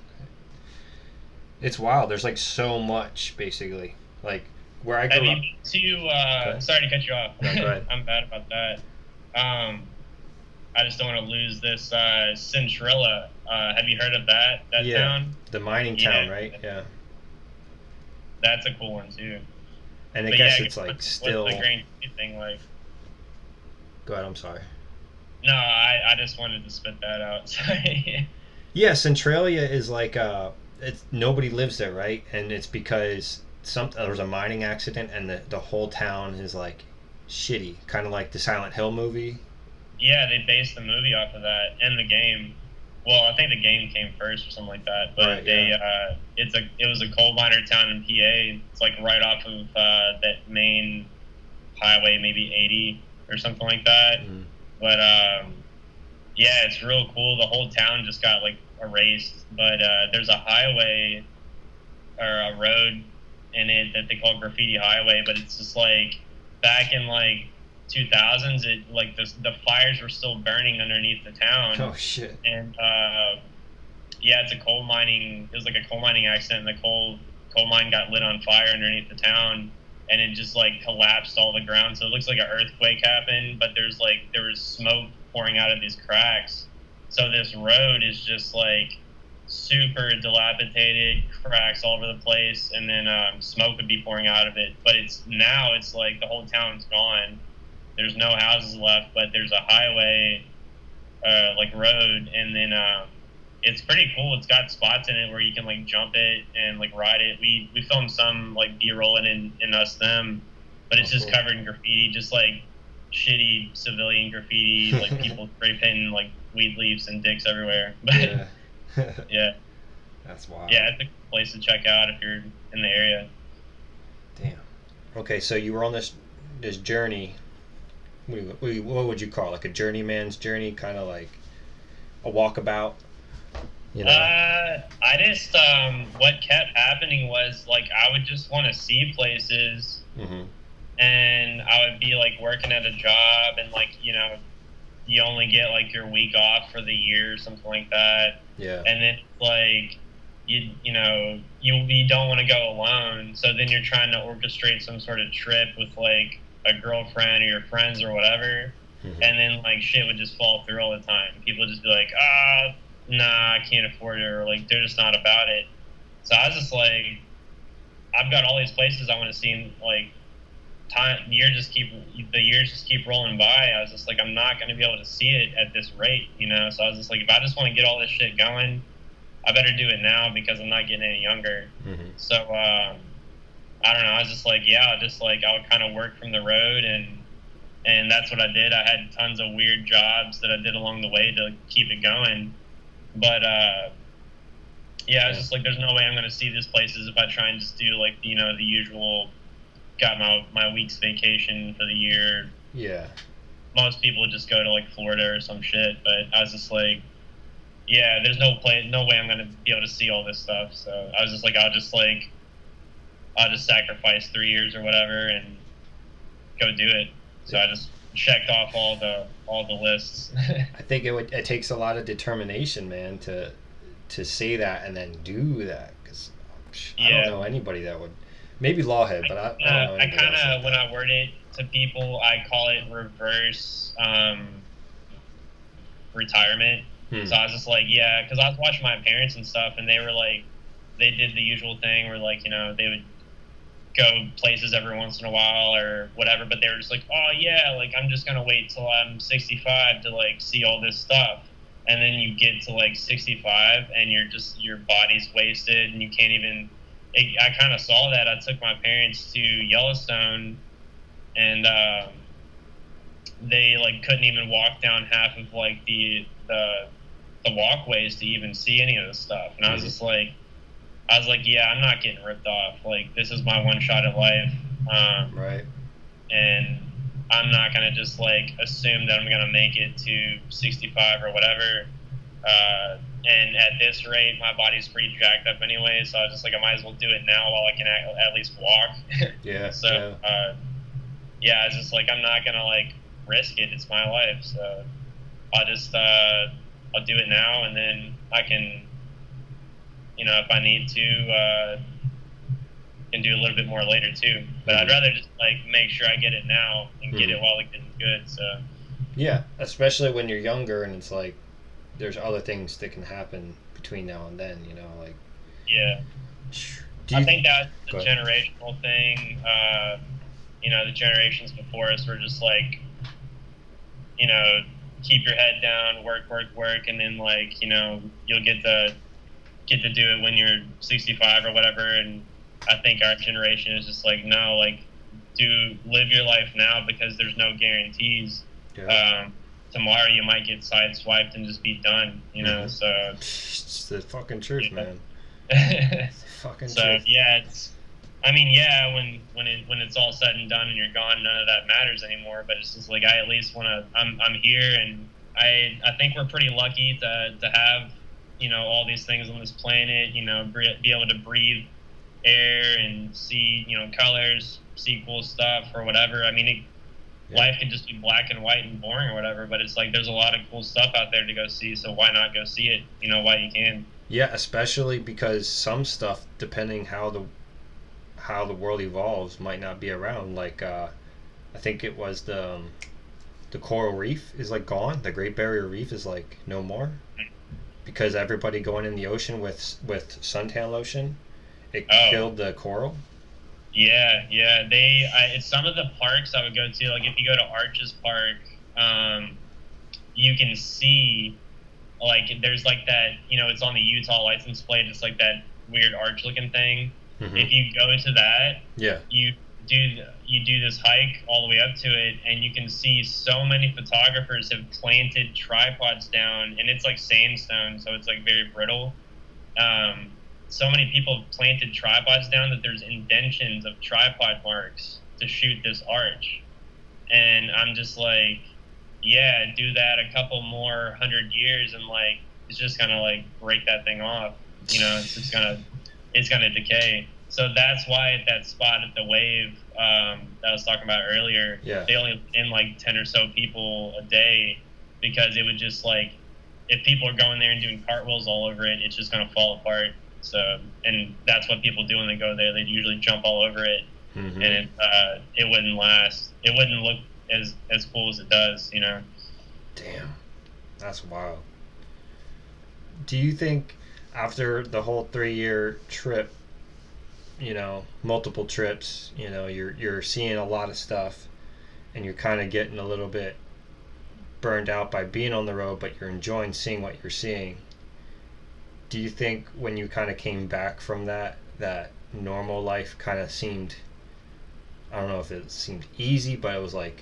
It's wild. There's like so much basically. Like where I grew up. Sorry to cut you off. No, go ahead. I'm bad about that. I just don't want to lose this Centrilla. Have you heard of that town? The mining town, right? Yeah. That's a cool one too. And I guess it's like still what's the Grand Canyon thing like? Go ahead, I'm sorry. No, I just wanted to spit that out. Sorry. Yeah, Centralia is like it's nobody lives there, right? And it's because there was a mining accident and the whole town is like shitty, kind of like the Silent Hill movie. Yeah, they based the movie off of that and the game. Well, I think the game came first or something like that. But right, it was a coal miner town in PA. It's like right off of that main highway, maybe 80 or something like that. But yeah, it's real cool. The whole town just got like erased. But there's a highway or a road in it that they call Graffiti Highway. But it's just like back in like 2000s, it like the fires were still burning underneath the town. Oh shit! And yeah, it was like a coal mining accident. And the coal mine got lit on fire underneath the town, and it just like collapsed all the ground. So it looks like an earthquake happened, but there was smoke pouring out of these cracks. So this road is just like super dilapidated, cracks all over the place, and then smoke would be pouring out of it. But it's like the whole town's gone. There's no houses left, but there's a highway, like road, and then it's pretty cool. It's got spots in it where you can like jump it and like ride it. We filmed some like B-roll in us them, but it's just covered in graffiti, just like shitty civilian graffiti, like people spray painting like weed leaves and dicks everywhere. But yeah. yeah. That's wild. Yeah, it's a place to check out if you're in the area. Damn. Okay, so you were on this journey. What would you call it? Like a journeyman's journey, kind of like a walkabout, you know? I just what kept happening was like I would just want to see places, Mm-hmm. and I would be like working at a job, and like you only get like your week off for the year or something like that, Yeah. and then like you don't want to go alone, so then you're trying to orchestrate some sort of trip with like a girlfriend or your friends or whatever, Mm-hmm. and then like shit would just fall through all the time. People would just be like, nah, I can't afford it, or like they're just not about it. So I was just like, I've got all these places I want to see, and like the years just keep rolling by. I was just like, I'm not going to be able to see it at this rate, So I was just like, if I just want to get all this shit going, I better do it now because I'm not getting any younger. Mm-hmm. So I don't know. I was just like, yeah, just like I would kind of work from the road, and that's what I did. I had tons of weird jobs that I did along the way to keep it going. But yeah, I was just like, there's no way I'm going to see these places if I try and just do like the usual. Got my week's vacation for the year. Yeah. Most people would just go to like Florida or some shit, but I was just like, yeah, there's no way I'm gonna be able to see all this stuff. So I was just like, I'll just sacrifice 3 years or whatever and go do it. So I just checked off all the lists. I think it takes a lot of determination, man, to say that and then do that. Because I don't know anybody that would. Maybe Lawhead, but I don't know. I kind of, when I word it to people, I call it reverse retirement. So I was just like, yeah, because I was watching my parents and stuff, and they were like, they did the usual thing where like, they would go places every once in a while or whatever, but they were just like, oh yeah, like I'm just gonna wait till I'm 65 to like see all this stuff. And then you get to like 65 and your body's wasted and you can't even. I kind of saw that. I took my parents to Yellowstone, and they like couldn't even walk down half of like the walkways to even see any of this stuff. And I was just like, yeah, I'm not getting ripped off. Like this is my one shot at life, right? And I'm not gonna just like assume that I'm gonna make it to 65 or whatever. And at this rate, my body's pretty jacked up anyway, so I was just like, I might as well do it now while I can at least walk. Yeah. So, yeah, I was just like, I'm not gonna like risk it. It's my life, so I'll just I'll do it now, and then I can, if I need to, can do a little bit more later too. But I'd rather just like make sure I get it now and get it while it's good. So. Yeah, especially when you're younger, and it's like. There's other things that can happen between now and then, like. Yeah. I think that's the generational thing. The generations before us were just like, keep your head down, work, and then like, you'll get to do it when you're 65 or whatever. And I think our generation is just like, no, like, live your life now because there's no guarantees. Yeah. Tomorrow you might get sideswiped and just be done, so it's the fucking truth, man. It's the fucking so truth. Yeah, when it's all said and done and you're gone, none of that matters anymore. But it's just like I at least want to. I'm here, and I think we're pretty lucky to have all these things on this planet. Be able to breathe air and see colors, see cool stuff or whatever. I mean. Life can just be black and white and boring or whatever, but it's like there's a lot of cool stuff out there to go see, so why not go see it, while you can. Yeah, especially because some stuff, depending how the world evolves, might not be around. Like, I think it was the coral reef is like gone. The Great Barrier Reef is like no more because everybody going in the ocean with suntan lotion, it killed the coral. Yeah. It's some of the parks I would go to. Like if you go to Arches Park, you can see like there's like that. It's on the Utah license plate. It's like that weird arch looking thing. Mm-hmm. If you go to that, you do this hike all the way up to it, and you can see so many photographers have planted tripods down, and it's like sandstone, so it's like very brittle. so many people have planted tripods down that there's indentions of tripod marks to shoot this arch. And I'm just like, yeah, do that a couple more 100 years, and like it's just gonna like break that thing off. It's just gonna decay. So that's why at that spot at the wave that I was talking about earlier, they only in like 10 or so people a day, because it would just like, if people are going there and doing cartwheels all over it, it's just gonna fall apart. So, and that's what people do when they go there. They usually jump all over it, and it wouldn't last. It wouldn't look as cool as it does. Damn, that's wild. Do you think after the whole 3-year trip, multiple trips, you're seeing a lot of stuff, and you're kind of getting a little bit burned out by being on the road, but you're enjoying seeing what you're seeing? Do you think when you kind of came back from that normal life kind of seemed, I don't know if it seemed easy, but it was like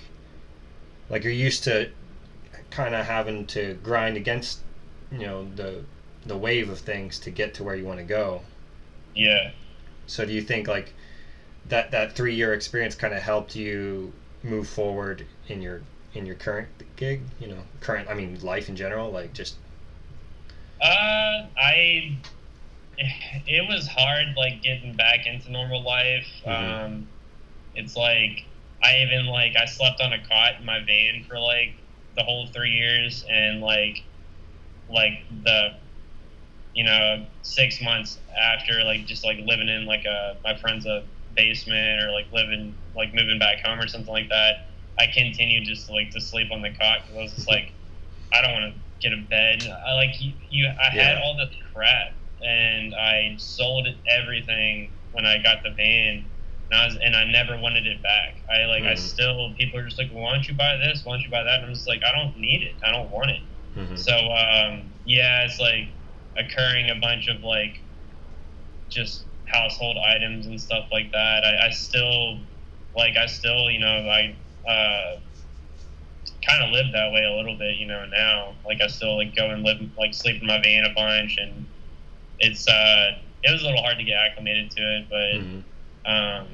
you're used to kind of having to grind against, the wave of things to get to where you want to go? Yeah. So do you think like that 3-year experience kind of helped you move forward in your current gig? I mean life in general, like just. It was hard, like getting back into normal life. It's like I slept on a cot in my van for like the whole 3 years, and like the 6 months after, like just like living in like my friend's basement, or like moving back home or something like that, I continued just like to sleep on the cot, because I was just like, I don't want to get a bed. I had all this crap, and I sold everything when I got the van, and I never wanted it back. I still, people are just like, well, why don't you buy this? Why don't you buy that? And I'm just like, I don't need it. I don't want it. So it's like occurring a bunch of like just household items and stuff like that. I still kind of live that way a little bit, now. Like I still like go and live, like sleep in my van a bunch, and it was a little hard to get acclimated to it, but I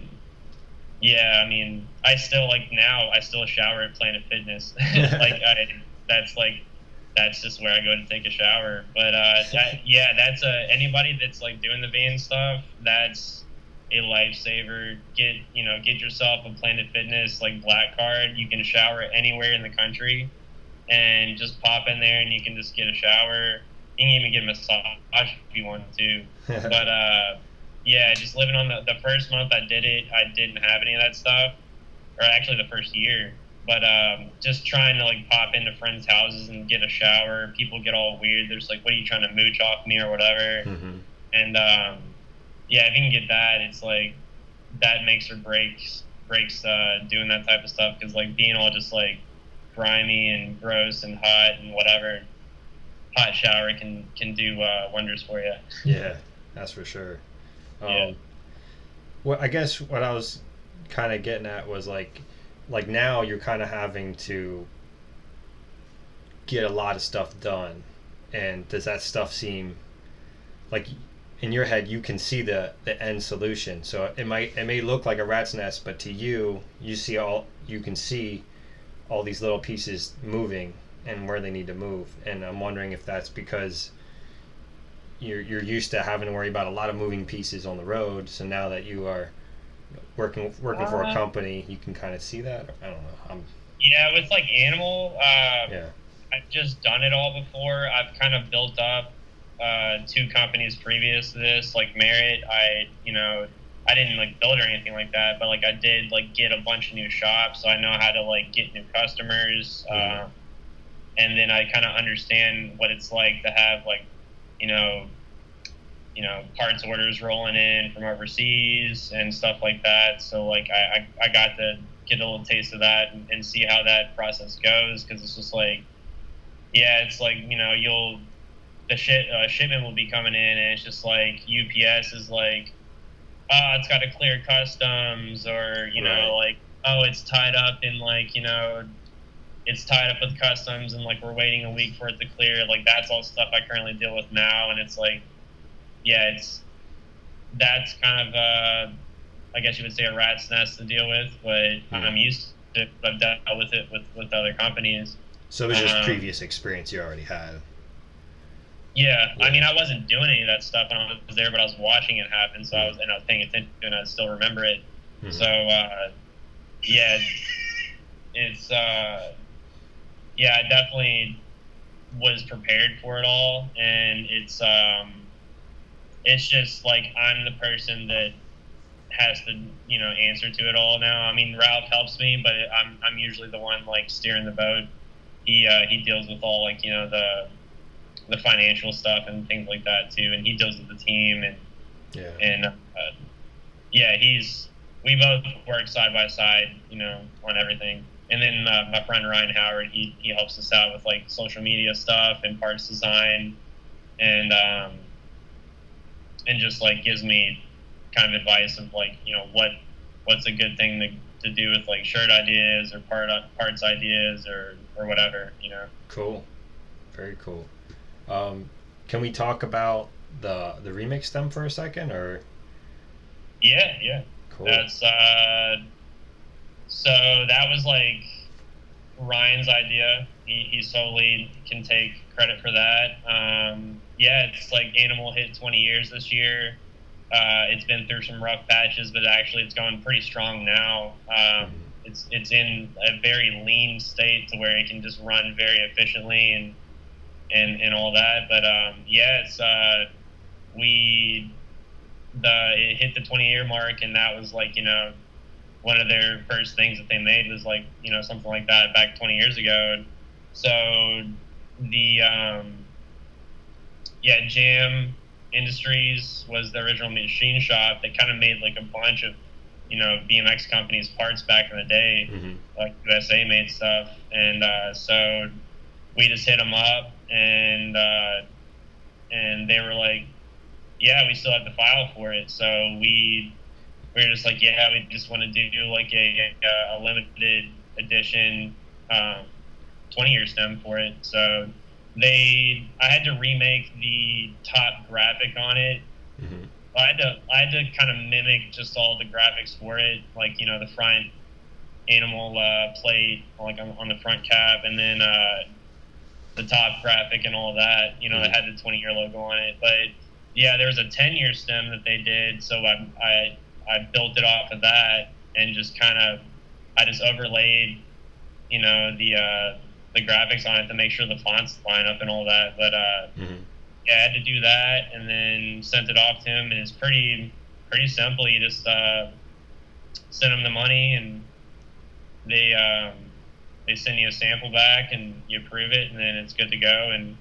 mean, I still shower at Planet Fitness. That's just where I go to take a shower. But that's anybody that's like doing the van stuff, that's a lifesaver. Get yourself a Planet Fitness like Black Card. You can shower anywhere in the country, and just pop in there and you can just get a shower. You can even get a massage if you want to. But just living on the first month I did it, I didn't have any of that stuff, or actually the first year. But just trying to like pop into friends' houses and get a shower, people get all weird. They're just like, "What are you trying to mooch off me or whatever?" And if you can get that, it's like that makes or breaks doing that type of stuff, because like being all just like grimy and gross and hot and whatever, hot shower can do wonders for you. Yeah, that's for sure. Well, I guess what I was kind of getting at was like now you're kind of having to get a lot of stuff done, and does that stuff seem like in your head you can see the end solution? So it may look like a rat's nest, but to you can see all these little pieces moving and where they need to move. And I'm wondering if that's because you're used to having to worry about a lot of moving pieces on the road, so now that you are working for a company, you can kind of see that. I don't know. With like animal, I've just done it all before. I've kind of built up 2 companies previous to this, like Merit. I didn't like build or anything like that, but like I did like get a bunch of new shops, so I know how to like get new customers. And then I kind of understand what it's like to have like parts orders rolling in from overseas and stuff like that. So like I got to get a little taste of that and see how that process goes, because it's just like, it's like shipment will be coming in, and it's just like UPS is like, it's got to clear customs, or like, it's tied up in like it's tied up with customs, and like we're waiting a week for it to clear. Like that's all stuff I currently deal with now, and it's like yeah, that's kind of I guess you would say a rat's nest to deal with, but I'm used to it. I've dealt with it with other companies. So it was just previous experience you already had. Yeah, I mean, I wasn't doing any of that stuff when I was there, but I was watching it happen, so I was paying attention, and I still remember it. So yeah, it's yeah, I definitely was prepared for it all, and it's just like I'm the person that has to answer to it all now. I mean, Ralph helps me, but I'm usually the one like steering the boat. He deals with all like the financial stuff and things like that too, and he deals with the team and yeah, we both work side by side, on everything. And then my friend Ryan Howard, he helps us out with like social media stuff and parts design, and just like gives me kind of advice of like what's a good thing to do with like shirt ideas or parts ideas or whatever. Cool, very cool. Can we talk about the remix stem for a second, or? Yeah. Cool. That's so that was like Ryan's idea. He solely can take credit for that. Yeah, it's like Animal hit 20 years this year. It's been through some rough patches, but actually it's going pretty strong now. It's in a very lean state to where it can just run very efficiently and all that. But yeah, it's it hit the 20-year mark, and that was like one of their first things that they made was like something like that back 20 years ago. So the Jam Industries was the original machine shop that kind of made like a bunch of BMX companies parts back in the day. Like USA made stuff, and so we just hit them up, and they were like, yeah, we still have the file for it. So we were just like, yeah, we just want to do like a limited edition 20-year stem for it. So I had to remake the top graphic on it. I had to kind of mimic just all the graphics for it, like the front animal plate, like on the front cap, and then the top graphic and all that. It had the 20-year logo on it. But yeah, there was a 10-year stem that they did, so I built it off of that and just I just overlaid the graphics on it to make sure the fonts line up and all that. But yeah, I had to do that and then sent it off to him, and it's pretty simple. You just send them the money, and they send you a sample back, and you approve it, and then it's good to go. And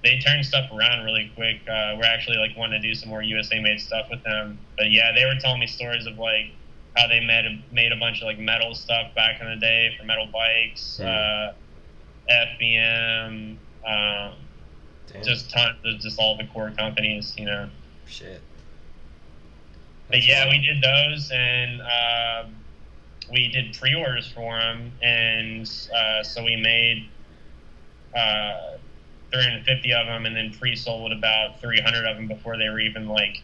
they turn stuff around really quick. We're actually like wanting to do some more USA made stuff with them. But yeah, they were telling me stories of like how they made a bunch of like metal stuff back in the day for metal bikes, FBM, just tons of just all the core companies, Shit. But yeah, we did those, and we did pre-orders for them, and so we made 350 of them, and then pre-sold about 300 of them before they were even like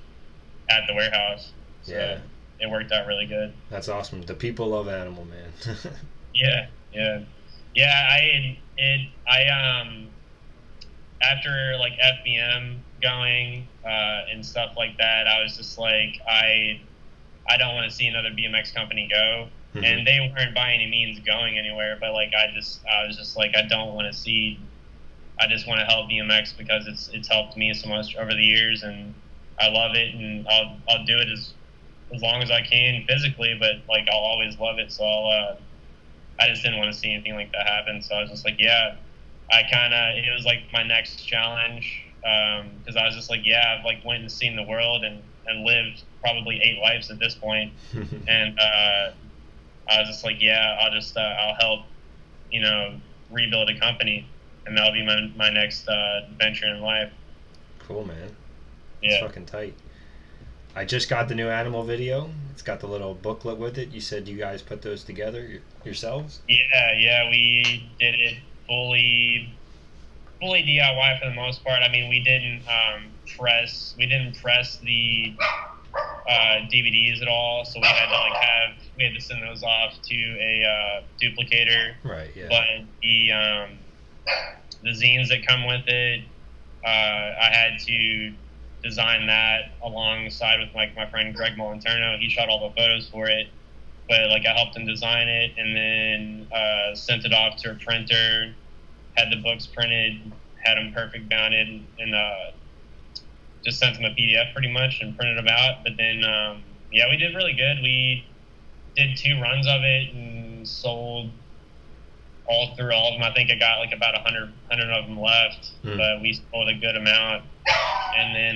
at the warehouse. So yeah, it worked out really good. That's awesome. The people love Animal, man. Yeah. I after like FBM going and stuff like that, I was just like, I don't want to see another BMX company go. And they weren't by any means going anywhere, but like I was just like, I don't want to see. I just want to help BMX because it's helped me so much over the years, and I love it, and I'll do it as long as I can physically, but like I'll always love it. So I just didn't want to see anything like that happen. So I was just like, yeah, it was like my next challenge, because I was just like, yeah, I've like went and seen the world and lived probably 8 lives at this point, and I was just like, yeah, I'll help, rebuild a company, and that'll be my next venture in life. Cool, man. Yeah. It's fucking tight. I just got the new Animal video. It's got the little booklet with it. You said you guys put those together yourselves? Yeah, we did it fully DIY for the most part. I mean, we didn't we didn't press the DVDs at all, so we had to send those off to a duplicator. Right. Yeah. But the zines that come with it, I had to design that alongside with like my friend Greg Molinterno. He shot all the photos for it, but like I helped him design it, and then sent it off to a printer, had the books printed, had them perfect bounded, and just sent them a PDF pretty much and printed them out. But then yeah, we did really good. We did 2 runs of it and sold all of them. I think I got like about 100 of them left, but we sold a good amount. And then,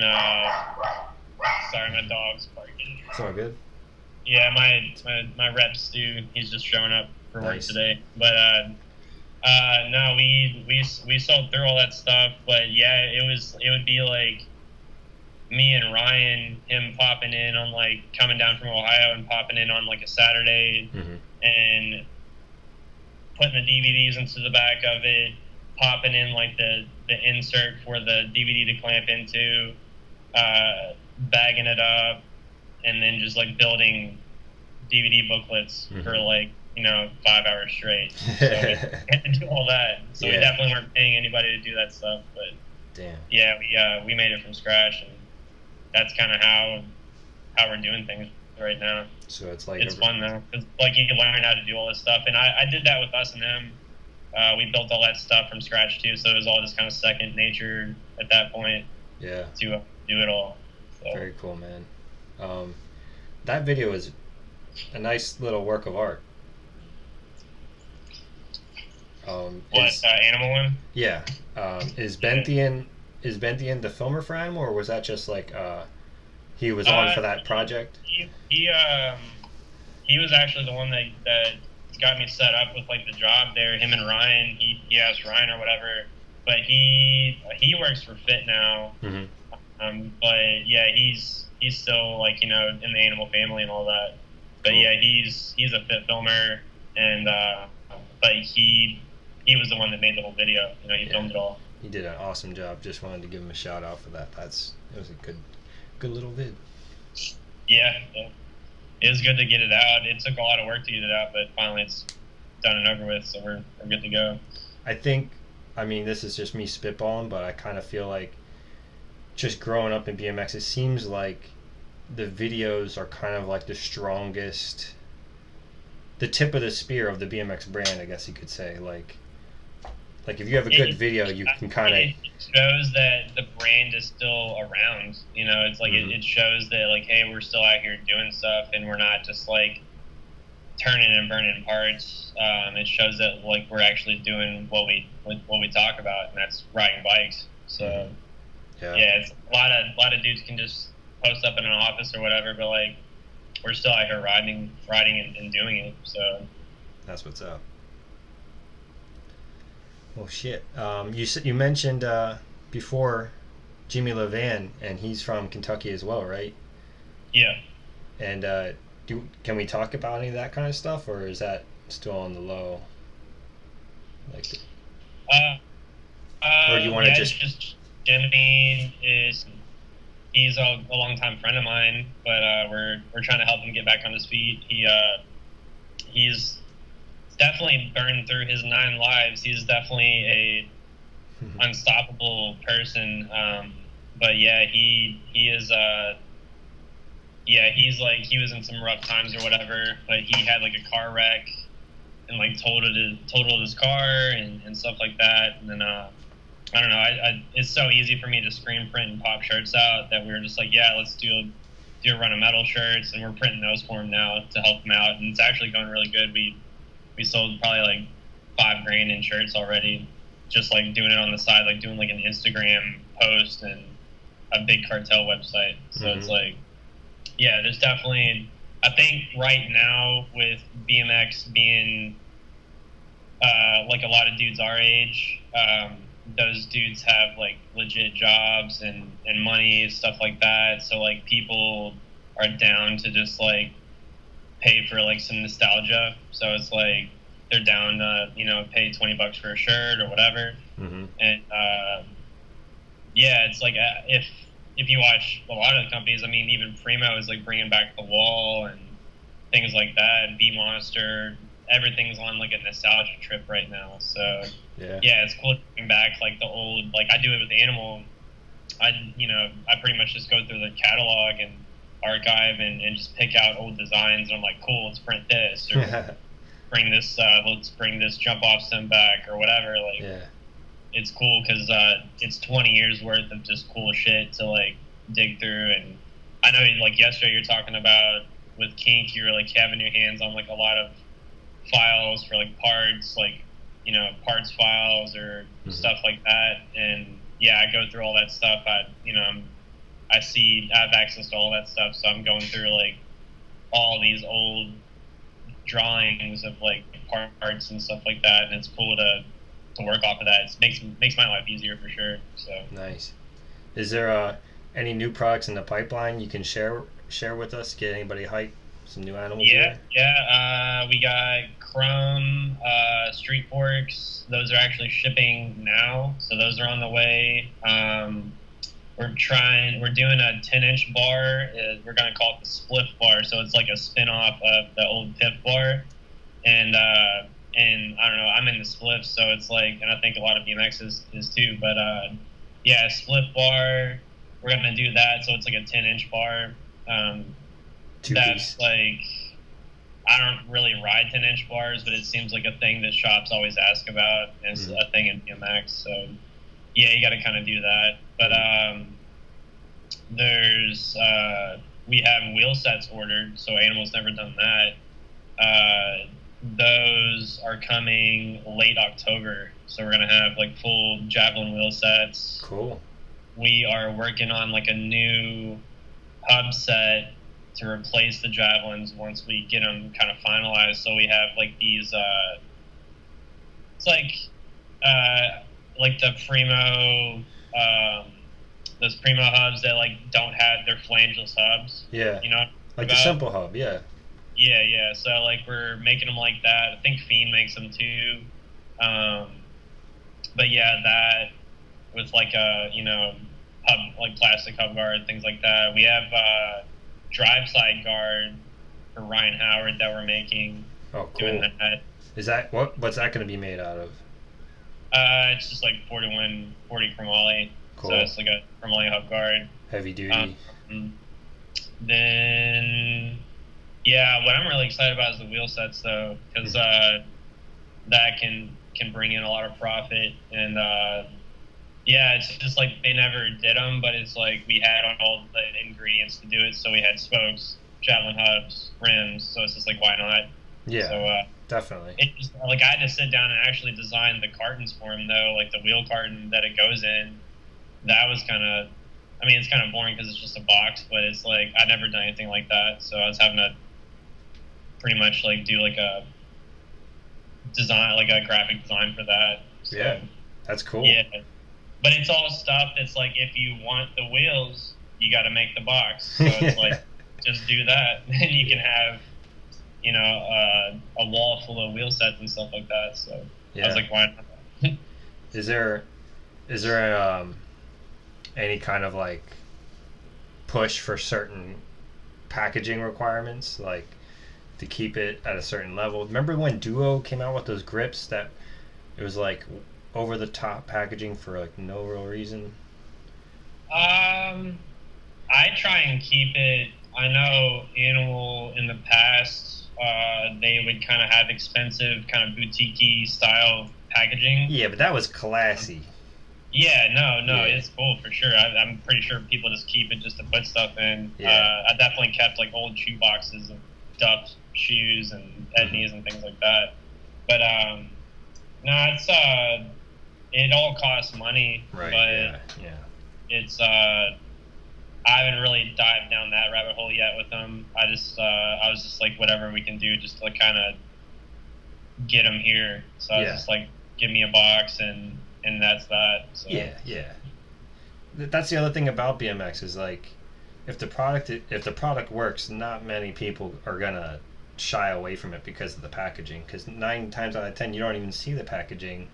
sorry, my dog's barking. It's all good. Yeah, my rep Stu, he's just showing up for work today. But no, we sold through all that stuff. But yeah, it would be like me and Ryan, him popping in on like coming down from Ohio and popping in on like a Saturday and putting the DVDs into the back of it, popping in like the insert for the DVD to clamp into, bagging it up, and then just like building DVD booklets for like 5 hours straight. So we had to do all that. So we definitely weren't paying anybody to do that stuff. But damn, yeah, we made it from scratch, and that's kind of how we're doing things right now. So it's like it's fun though, because like you can learn how to do all this stuff, and I did that with us and them. We built all that stuff from scratch too, so it was all just kind of second nature at that point. Yeah. To do it all. So. Very cool, man. That video is a nice little work of art. Animal one? Yeah. Is Benthian the filmer for Animal, or was that just like he was on for that project? He was actually the one that got me set up with like the job there. Him and Ryan. He asked Ryan or whatever, but he works for Fit now. But yeah, he's still like in the Animal family and all that. But yeah, he's a Fit filmer, and but he was the one that made the whole video. He filmed it all. He did an awesome job. Just wanted to give him a shout out for that. It was a good little vid. Yeah. It was good to get it out. It took a lot of work to get it out, but finally it's done and over with, so we're good to go. I mean, this is just me spitballing, but I kind of feel like just growing up in BMX, it seems like the videos are kind of like the strongest, the tip of the spear of the BMX brand, I guess you could say. Like if you have a good video, you can kind of... It shows that the brand is still around. It's like it shows that, like, hey, we're still out here doing stuff, and we're not just, like, turning and burning parts. It shows that, like, we're actually doing what we talk about, and that's riding bikes. So, yeah, it's a lot of dudes can just post up in an office or whatever, but, like, we're still out here riding and doing it. So that's what's up. Well, shit. You mentioned before Jimmy Levan, and he's from Kentucky as well, right? Yeah. And can we talk about any of that kind of stuff, or is that still on the low? Like, or do you want to just Jimmy he's a longtime friend of mine, but we're trying to help him get back on his feet. He's definitely burned through his 9 lives. He's definitely a unstoppable person. But yeah, he is he's like, he was in some rough times or whatever, but he had like a car wreck and like totaled his car and stuff like that. And then I don't know, it's so easy for me to screen print and pop shirts out that we were just like, yeah, let's do a run of metal shirts, and we're printing those for him now to help him out, and it's actually going really good. We sold probably like $5,000 in shirts already, just like doing it on the side, like doing like an Instagram post and a big cartel website. So it's like, yeah, there's definitely, I think right now with BMX being like a lot of dudes our age, those dudes have like legit jobs and money, stuff like that. So like people are down to just like pay for like some nostalgia. So it's like they're down to, pay $20 for a shirt or whatever. And yeah, it's like if if you watch a lot of the companies, I mean, even Primo is like bringing back the wall and things like that. B Monster, everything's on like a nostalgia trip right now. So yeah, it's cool to bring back like the old. Like I do it with Animal. I pretty much just go through the catalog and archive and just pick out old designs. And I'm like, cool, let's print this or let's bring this jump off stem back or whatever. Like, it's cool because it's 20 years worth of just cool shit to like dig through. And I know like yesterday you're talking about with Kink, you're like having your hands on like a lot of files for like parts, like parts files or stuff like that. And yeah, I go through all that stuff. I have access to all that stuff, so I'm going through like all these old drawings of like parts and stuff like that, and it's cool to work off of that. It makes my life easier for sure. So nice. Is there any new products in the pipeline you can share with us? Get anybody hype? Some new animal gear? Yeah. We got Chrome, Street Forks. Those are actually shipping now, so those are on the way. We're doing a 10-inch bar. We're gonna call it the Spliff bar, so it's like a spin-off of the old Piff bar. And I don't know, I'm in the Spliff, so it's like, and I think a lot of BMX is too. But yeah, Spliff bar. We're gonna do that, so it's like a 10-inch bar. That's like, I don't really ride 10-inch bars, but it seems like a thing that shops always ask about as a thing in BMX. So yeah, you got to kind of do that. But we have wheel sets ordered, so Animal's never done that. Those are coming late October, so we're gonna have like full Javelin wheel sets. Cool. We are working on like a new hub set to replace the Javelins once we get them kind of finalized. So we have like these, it's like the Primo, those Primo hubs that like don't have their flangeless hubs. Yeah. Like the simple hub. Yeah. Yeah. So like we're making them like that. I think Fiend makes them too. But yeah, that with like a hub, like plastic hub guard, things like that. We have drive side guard for Ryan Howard that we're making. Oh, cool. Doing that. Is that what's that going to be made out of? It's just like 40 chromoly. Cool. So it's like a chromoly hub guard. Heavy duty. Then, yeah, what I'm really excited about is the wheel sets though, because that can bring in a lot of profit. And yeah, it's just like they never did them, but it's like we had all the ingredients to do it. So we had spokes, Javelin hubs, rims. So it's just like, why not? Yeah. So definitely. It just, like I had to sit down and actually design the cartons for him though, like the wheel carton that it goes in. That was kind of, I mean, it's kind of boring because it's just a box, but it's like I'd never done anything like that. So I was having to pretty much like do like a design, like a graphic design for that. So, yeah, that's cool. Yeah. But it's all stuff that's like, if you want the wheels, you got to make the box. So it's like, just do that. And you can have, a wall full of wheel sets and stuff like that. So yeah. I was like, why not? Is there any kind of like push for certain packaging requirements, like to keep it at a certain level? Remember when Duo came out with those grips that it was like over the top packaging for like no real reason? I try and keep it. I know Animal in the past, they would kind of have expensive, kind of boutique-y style packaging. Yeah, but that was classy. Yeah, no, it's cool for sure. I'm pretty sure people just keep it just to put stuff in. Yeah. I definitely kept like old shoe boxes of Duff shoes and Etnies and things like that. But no, it's it all costs money. Right. But yeah. It's I haven't really dived down that rabbit hole yet with them. I was just like, whatever we can do just to like kind of get them here. So I was just like, give me a box and that's that. So. Yeah. That's the other thing about BMX is like, if the product works, not many people are gonna shy away from it because of the packaging. Because 9 times out of 10, you don't even see the packaging.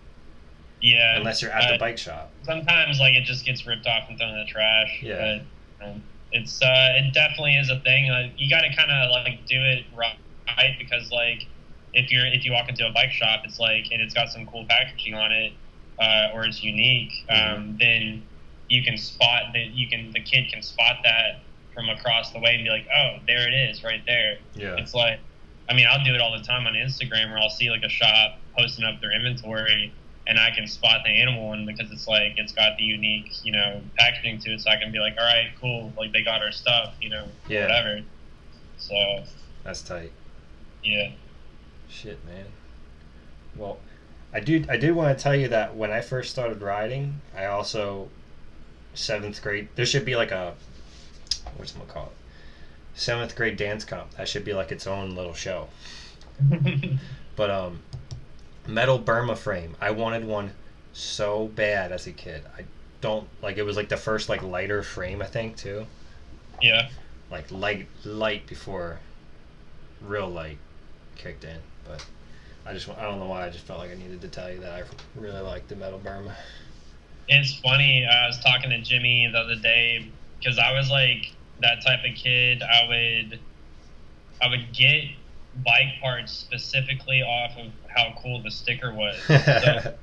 Yeah. Unless you're at the bike shop. Sometimes like it just gets ripped off and thrown in the trash. Yeah. It definitely is a thing. You got to kind of like do it right, because like if you walk into a bike shop, it's like, and it's got some cool packaging on it, or it's unique, then you can spot that, the kid can spot that from across the way and be like, oh, there it is right there. Yeah. It's like, I mean, I'll do it all the time on Instagram, where I'll see like a shop posting up their inventory, and I can spot the animal one because it's like, it's got the unique, packaging to it. So I can be like, all right, cool. Like, they got our stuff, whatever. So. That's tight. Yeah. Shit, man. Well, I did want to tell you that when I first started riding, I also, 7th grade, there should be like a, whatchamacallit, 7th grade dance comp. That should be like its own little show. But, metal Burma frame. I wanted one so bad as a kid. I don't, like, it was like the first like lighter frame, I think, too. Yeah. Like light before real light kicked in. But I don't know why, I just felt like I needed to tell you that I really like the metal Burma. It's funny, I was talking to Jimmy the other day, because I was like that type of kid. I would get bike parts specifically off of how cool the sticker was. So,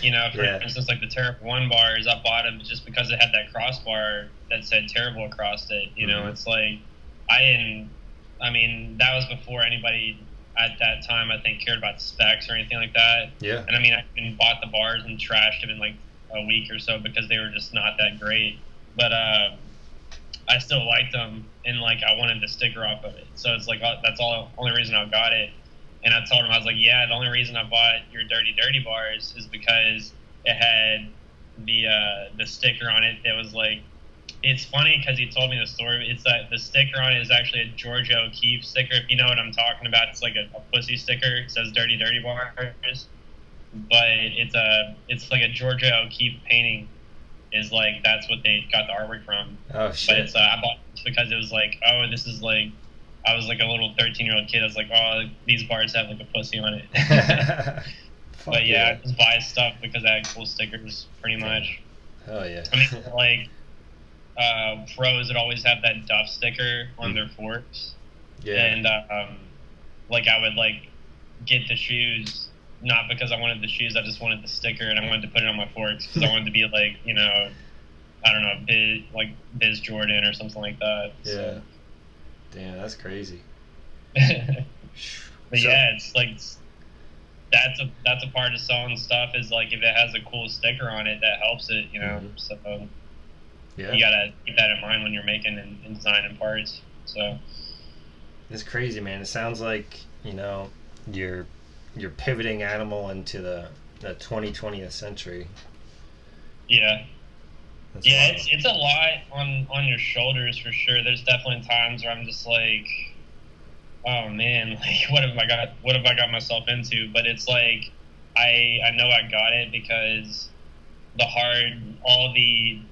for instance, like the Terrible 1 bars, I bought them just because it had that crossbar that said Terrible across it. It's like, I mean, that was before anybody at that time, I think, cared about specs or anything like that. Yeah. And I mean, I even bought the bars and trashed them in like a week or so because they were just not that great. But I still liked them, and like I wanted the sticker off of it. So it's like, that's only reason I got it. And I told him, I was like, yeah, the only reason I bought your Dirty bars is because it had the sticker on it that was like, it's funny because he told me the story. It's that the sticker on it is actually a Georgia O'Keeffe sticker, if you know what I'm talking about. It's like a pussy sticker. It says Dirty bars, but it's like a Georgia O'Keeffe painting. Is like, that's what they got the artwork from. Oh shit! But it's I bought it because it was like, oh, this is like, I was like a little 13-year-old kid. I was like, oh, these bars have like a pussy on it. But yeah, I just buy stuff because I had cool stickers, pretty much. Oh yeah. I mean, like pros would always have that Duff sticker on their forks. Yeah. And like I would like get the shoes. Not because I wanted the shoes, I just wanted the sticker, and I wanted to put it on my forks because I wanted to be like, I don't know, Biz Jordan or something like that. Yeah. So. Damn, that's crazy. But yeah, it's like, that's a part of selling stuff, is like, if it has a cool sticker on it, that helps it, So yeah, you gotta keep that in mind when you're making and designing parts. So it's crazy, man. It sounds like you're pivoting animal into the 20th century. Yeah. That's yeah, wild. it's a lot on your shoulders for sure. There's definitely times where I'm just like, oh man, like what have I got myself into? But it's like I know I got it because all the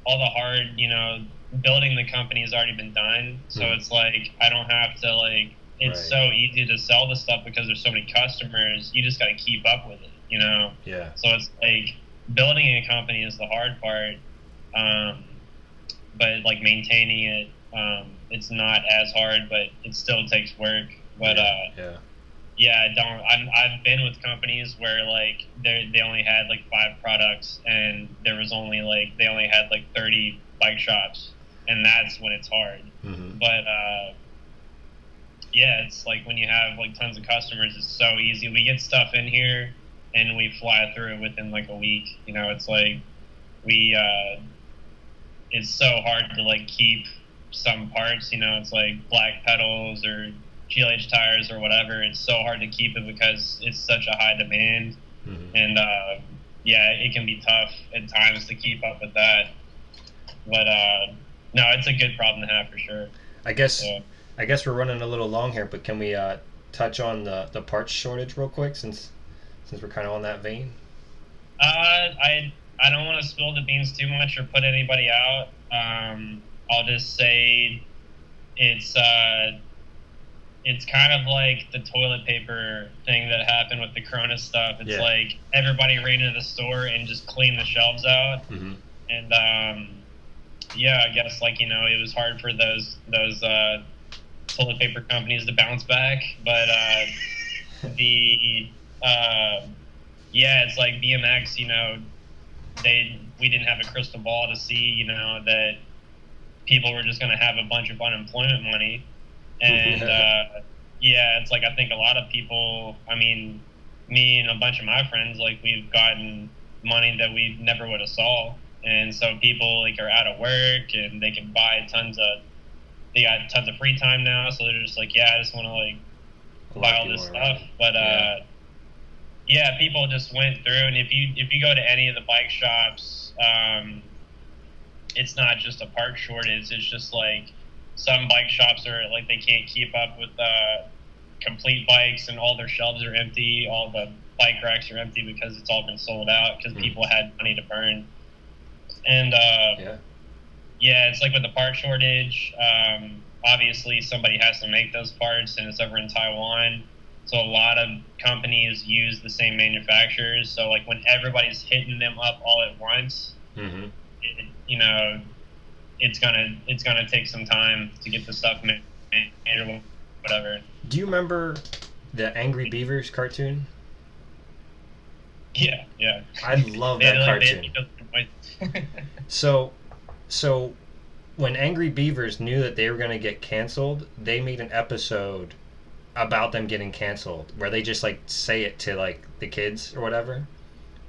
hard, building the company has already been done. So it's like I don't have to like. It's so easy to sell the stuff because there's so many customers. You just got to keep up with it, Yeah. So it's like building a company is the hard part, but like maintaining it, it's not as hard, but it still takes work. But I've been with companies where like they only had like 5 products, and there was only like they only had like 30 bike shops, and that's when it's hard. But yeah, it's like when you have like tons of customers, it's so easy. We get stuff in here and we fly through it within like a week. It's like it's so hard to like keep some parts. It's like black pedals or GLH tires or whatever. It's so hard to keep it because it's such a high demand, and it can be tough at times to keep up with that. But no, it's a good problem to have for sure. I guess we're running a little long here, but can we touch on the parts shortage real quick, since we're kind of on that vein? I don't want to spill the beans too much or put anybody out. I'll just say it's kind of like the toilet paper thing that happened with the Corona stuff. It's like everybody ran into the store and just cleaned the shelves out, and yeah, I guess like it was hard for those toilet paper companies to bounce back, but the yeah, it's like BMX. We didn't have a crystal ball to see that people were just going to have a bunch of unemployment money, and yeah, it's like I think a lot of people. I mean, me and a bunch of my friends, like we've gotten money that we never would have saw, and so people like are out of work and they can buy they got tons of free time now, so they're just like, yeah, I just want to like buy all this stuff. But yeah, people just went through, and if you go to any of the bike shops, it's not just a part shortage. It's just like some bike shops are like they can't keep up with complete bikes, and all their shelves are empty. All the bike racks are empty because it's all been sold out because people had money to burn. And yeah, it's like with the part shortage. Obviously, somebody has to make those parts, and it's over in Taiwan. So a lot of companies use the same manufacturers. So like when everybody's hitting them up all at once, it's gonna take some time to get the stuff made or whatever. Do you remember the Angry Beavers cartoon? Yeah. I love that cartoon. So when Angry Beavers knew that they were going to get canceled, they made an episode about them getting canceled where they just like say it to like the kids or whatever.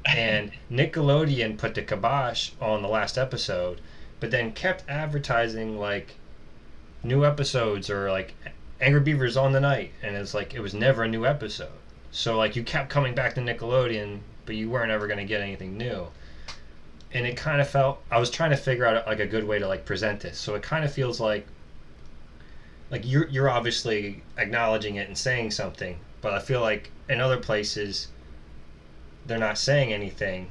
And Nickelodeon put the kibosh on the last episode, but then kept advertising like new episodes or like Angry Beavers on the night, and it's like it was never a new episode. So like you kept coming back to Nickelodeon, but you weren't ever going to get anything new. And it kind of felt, I was trying to figure out like a good way to like present this. So it kind of feels like you're obviously acknowledging it and saying something, but I feel like in other places they're not saying anything.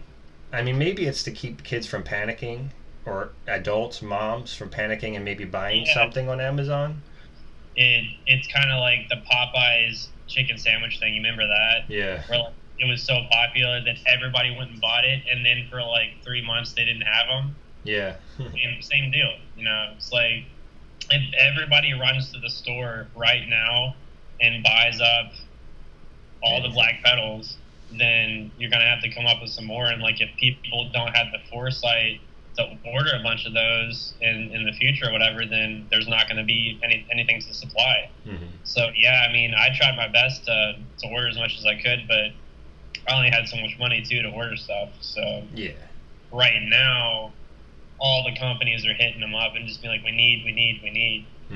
I mean, maybe it's to keep kids from panicking, or adults, moms from panicking and maybe buying something on Amazon. It's kind of like the Popeyes chicken sandwich thing. You remember that? Yeah. Where like, it was so popular that everybody went and bought it, and then for like 3 months they didn't have them. Yeah. Same deal. It's like if everybody runs to the store right now and buys up all the black pedals, then you're gonna have to come up with some more. And like if people don't have the foresight to order a bunch of those in the future or whatever, then there's not going to be anything to supply. So yeah, I mean, I tried my best to order as much as I could, but I only had so much money too to order stuff. So yeah, right now all the companies are hitting them up and just being like, we need.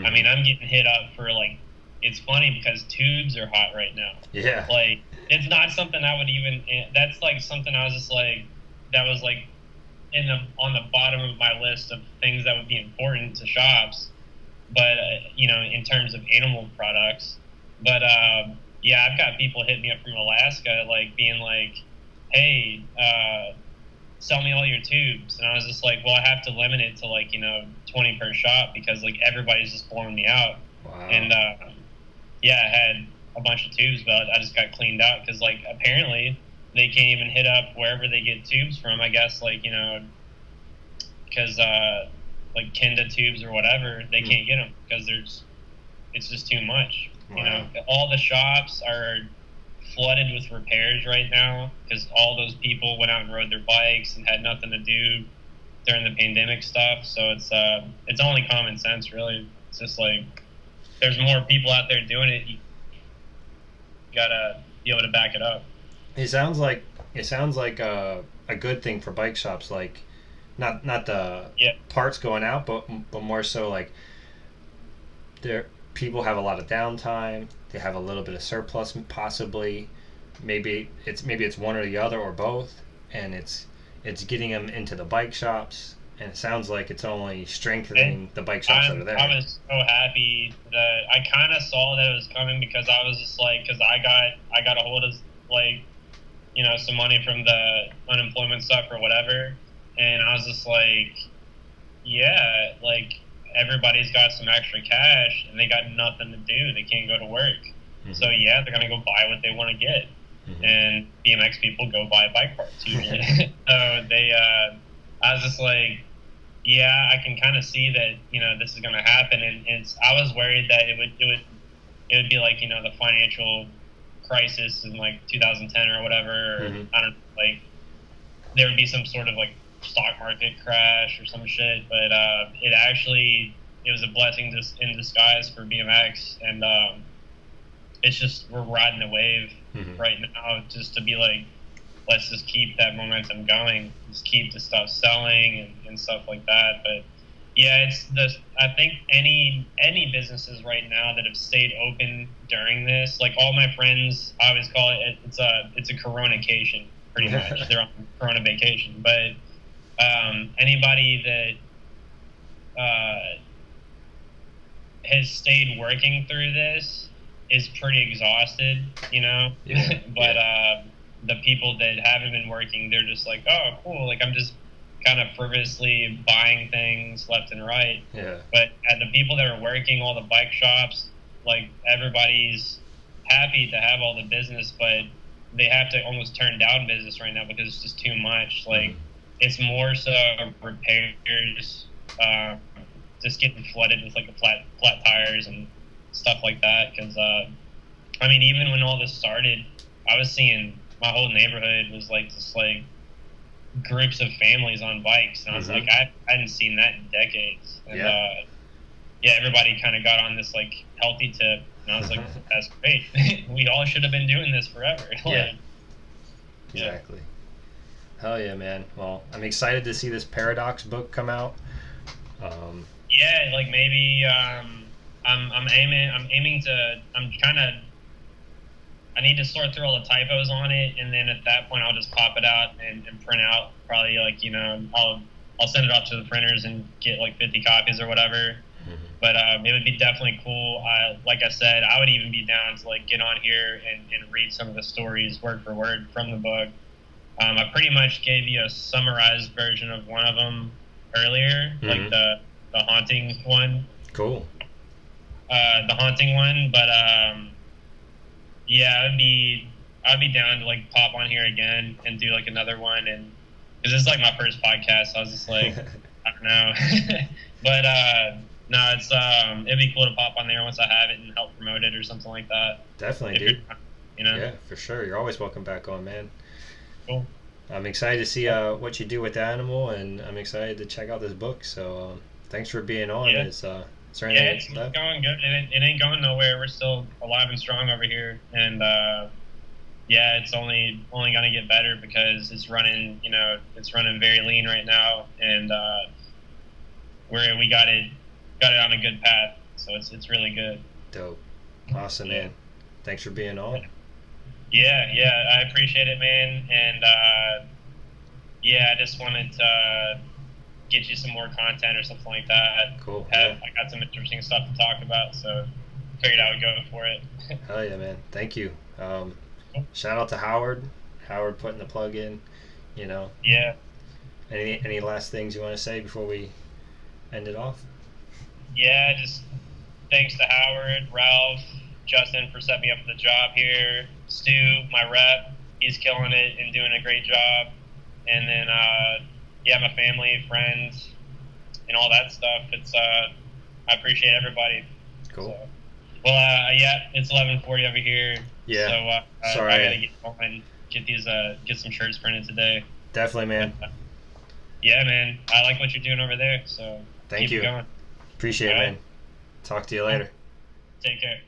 I mean, I'm getting hit up for like, it's funny because tubes are hot right now. Yeah, like it's not something I would even, that's like something I was just like, that was like on the bottom of my list of things that would be important to shops, but in terms of animal products. But yeah, I've got people hitting me up from Alaska, like being like, "Hey, sell me all your tubes," and I was just like, "Well, I have to limit it to like 20 per shop because like everybody's just blowing me out." Wow. And yeah, I had a bunch of tubes, but I just got cleaned out because like apparently they can't even hit up wherever they get tubes from, I guess, like, because, like, Kenda tubes or whatever, they can't get them because it's just too much. Wow. All the shops are flooded with repairs right now because all those people went out and rode their bikes and had nothing to do during the pandemic stuff. So it's only common sense, really. It's just like, there's more people out there doing it. You gotta be able to back it up. It sounds like a good thing for bike shops, like not the parts going out, but more so like people have a lot of downtime. They have a little bit of surplus, possibly. Maybe it's one or the other or both, and it's getting them into the bike shops. And it sounds like it's only strengthening the bike shops that are there. I was so happy that I kind of saw that it was coming because I was just like, because I got a hold of like, some money from the unemployment stuff or whatever. And I was just like, yeah, like everybody's got some extra cash and they got nothing to do. They can't go to work. So yeah, they're going to go buy what they want to get. And BMX people go buy bike parts usually. So I was just like, yeah, I can kind of see that, this is going to happen. And I was worried that it would be like, the financial crisis in like 2010 or whatever, or I don't know, like there would be some sort of like stock market crash or some shit. But it was a blessing just in disguise for BMX. And it's just, we're riding the wave right now, just to be like, let's just keep that momentum going, just keep the stuff selling and stuff like that. But yeah, I think any businesses right now that have stayed open during this, like all my friends, I always call it's a Corona-cation, pretty much. They're on Corona vacation. But anybody that has stayed working through this is pretty exhausted, Yeah. But the people that haven't been working, they're just like, oh, cool. Like, I'm just kind of frivolously buying things left and right. Yeah. But the people that are working, all the bike shops, like, everybody's happy to have all the business, but they have to almost turn down business right now because it's just too much. Like, it's more so repairs, just getting flooded with, like, the flat tires and stuff like that. Because, even when all this started, I was seeing my whole neighborhood was like just like groups of families on bikes, and I was like, I hadn't seen that in decades. And everybody kind of got on this like healthy tip, and I was like, that's great. We all should have been doing this forever. Exactly. Hell yeah, man. Well, I'm excited to see this Paradox book come out. Like maybe I'm aiming to, I need to sort through all the typos on it, and then at that point I'll just pop it out and print out. Probably like, I'll send it off to the printers and get like 50 copies or whatever. But it would be definitely cool. Like I said, I would even be down to like get on here and read some of the stories word for word from the book. I pretty much gave you a summarized version of one of them earlier, like the haunting one. Cool. The haunting one, but I'd be down to like pop on here again and do like another one, and because this is like my first podcast, so I was just like, I don't know, but no, it's it'd be cool to pop on there once I have it and help promote it or something like that. Definitely, dude. Yeah, for sure. You're always welcome back on, man. Cool. I'm excited to see what you do with the animal, and I'm excited to check out this book. So thanks for being on. Yeah. Is there anything It's going good. It ain't going nowhere. We're still alive and strong over here, and it's only gonna get better because it's running. It's running very lean right now, and we got it on a good path. So it's really good. Dope. Awesome, man. Thanks for being on. Yeah, I appreciate it, man, and I just wanted to get you some more content or something like that. Cool. I got some interesting stuff to talk about, so figured I would go for it. Hell yeah, man. Thank you. Shout out to Howard putting the plug in, Yeah. Any last things you want to say before we end it off? Yeah, just thanks to Howard, Ralph, Justin for setting me up for the job here, Stu, my rep, he's killing it and doing a great job, and then my family, friends, and all that stuff. It's I appreciate everybody. Cool. So, it's 11:40 over here. Yeah. So sorry, I gotta get home and get some shirts printed today. Definitely, man. Yeah, man. I like what you're doing over there. So thank keep you. It going. Appreciate it, man. Talk to you later. Take care.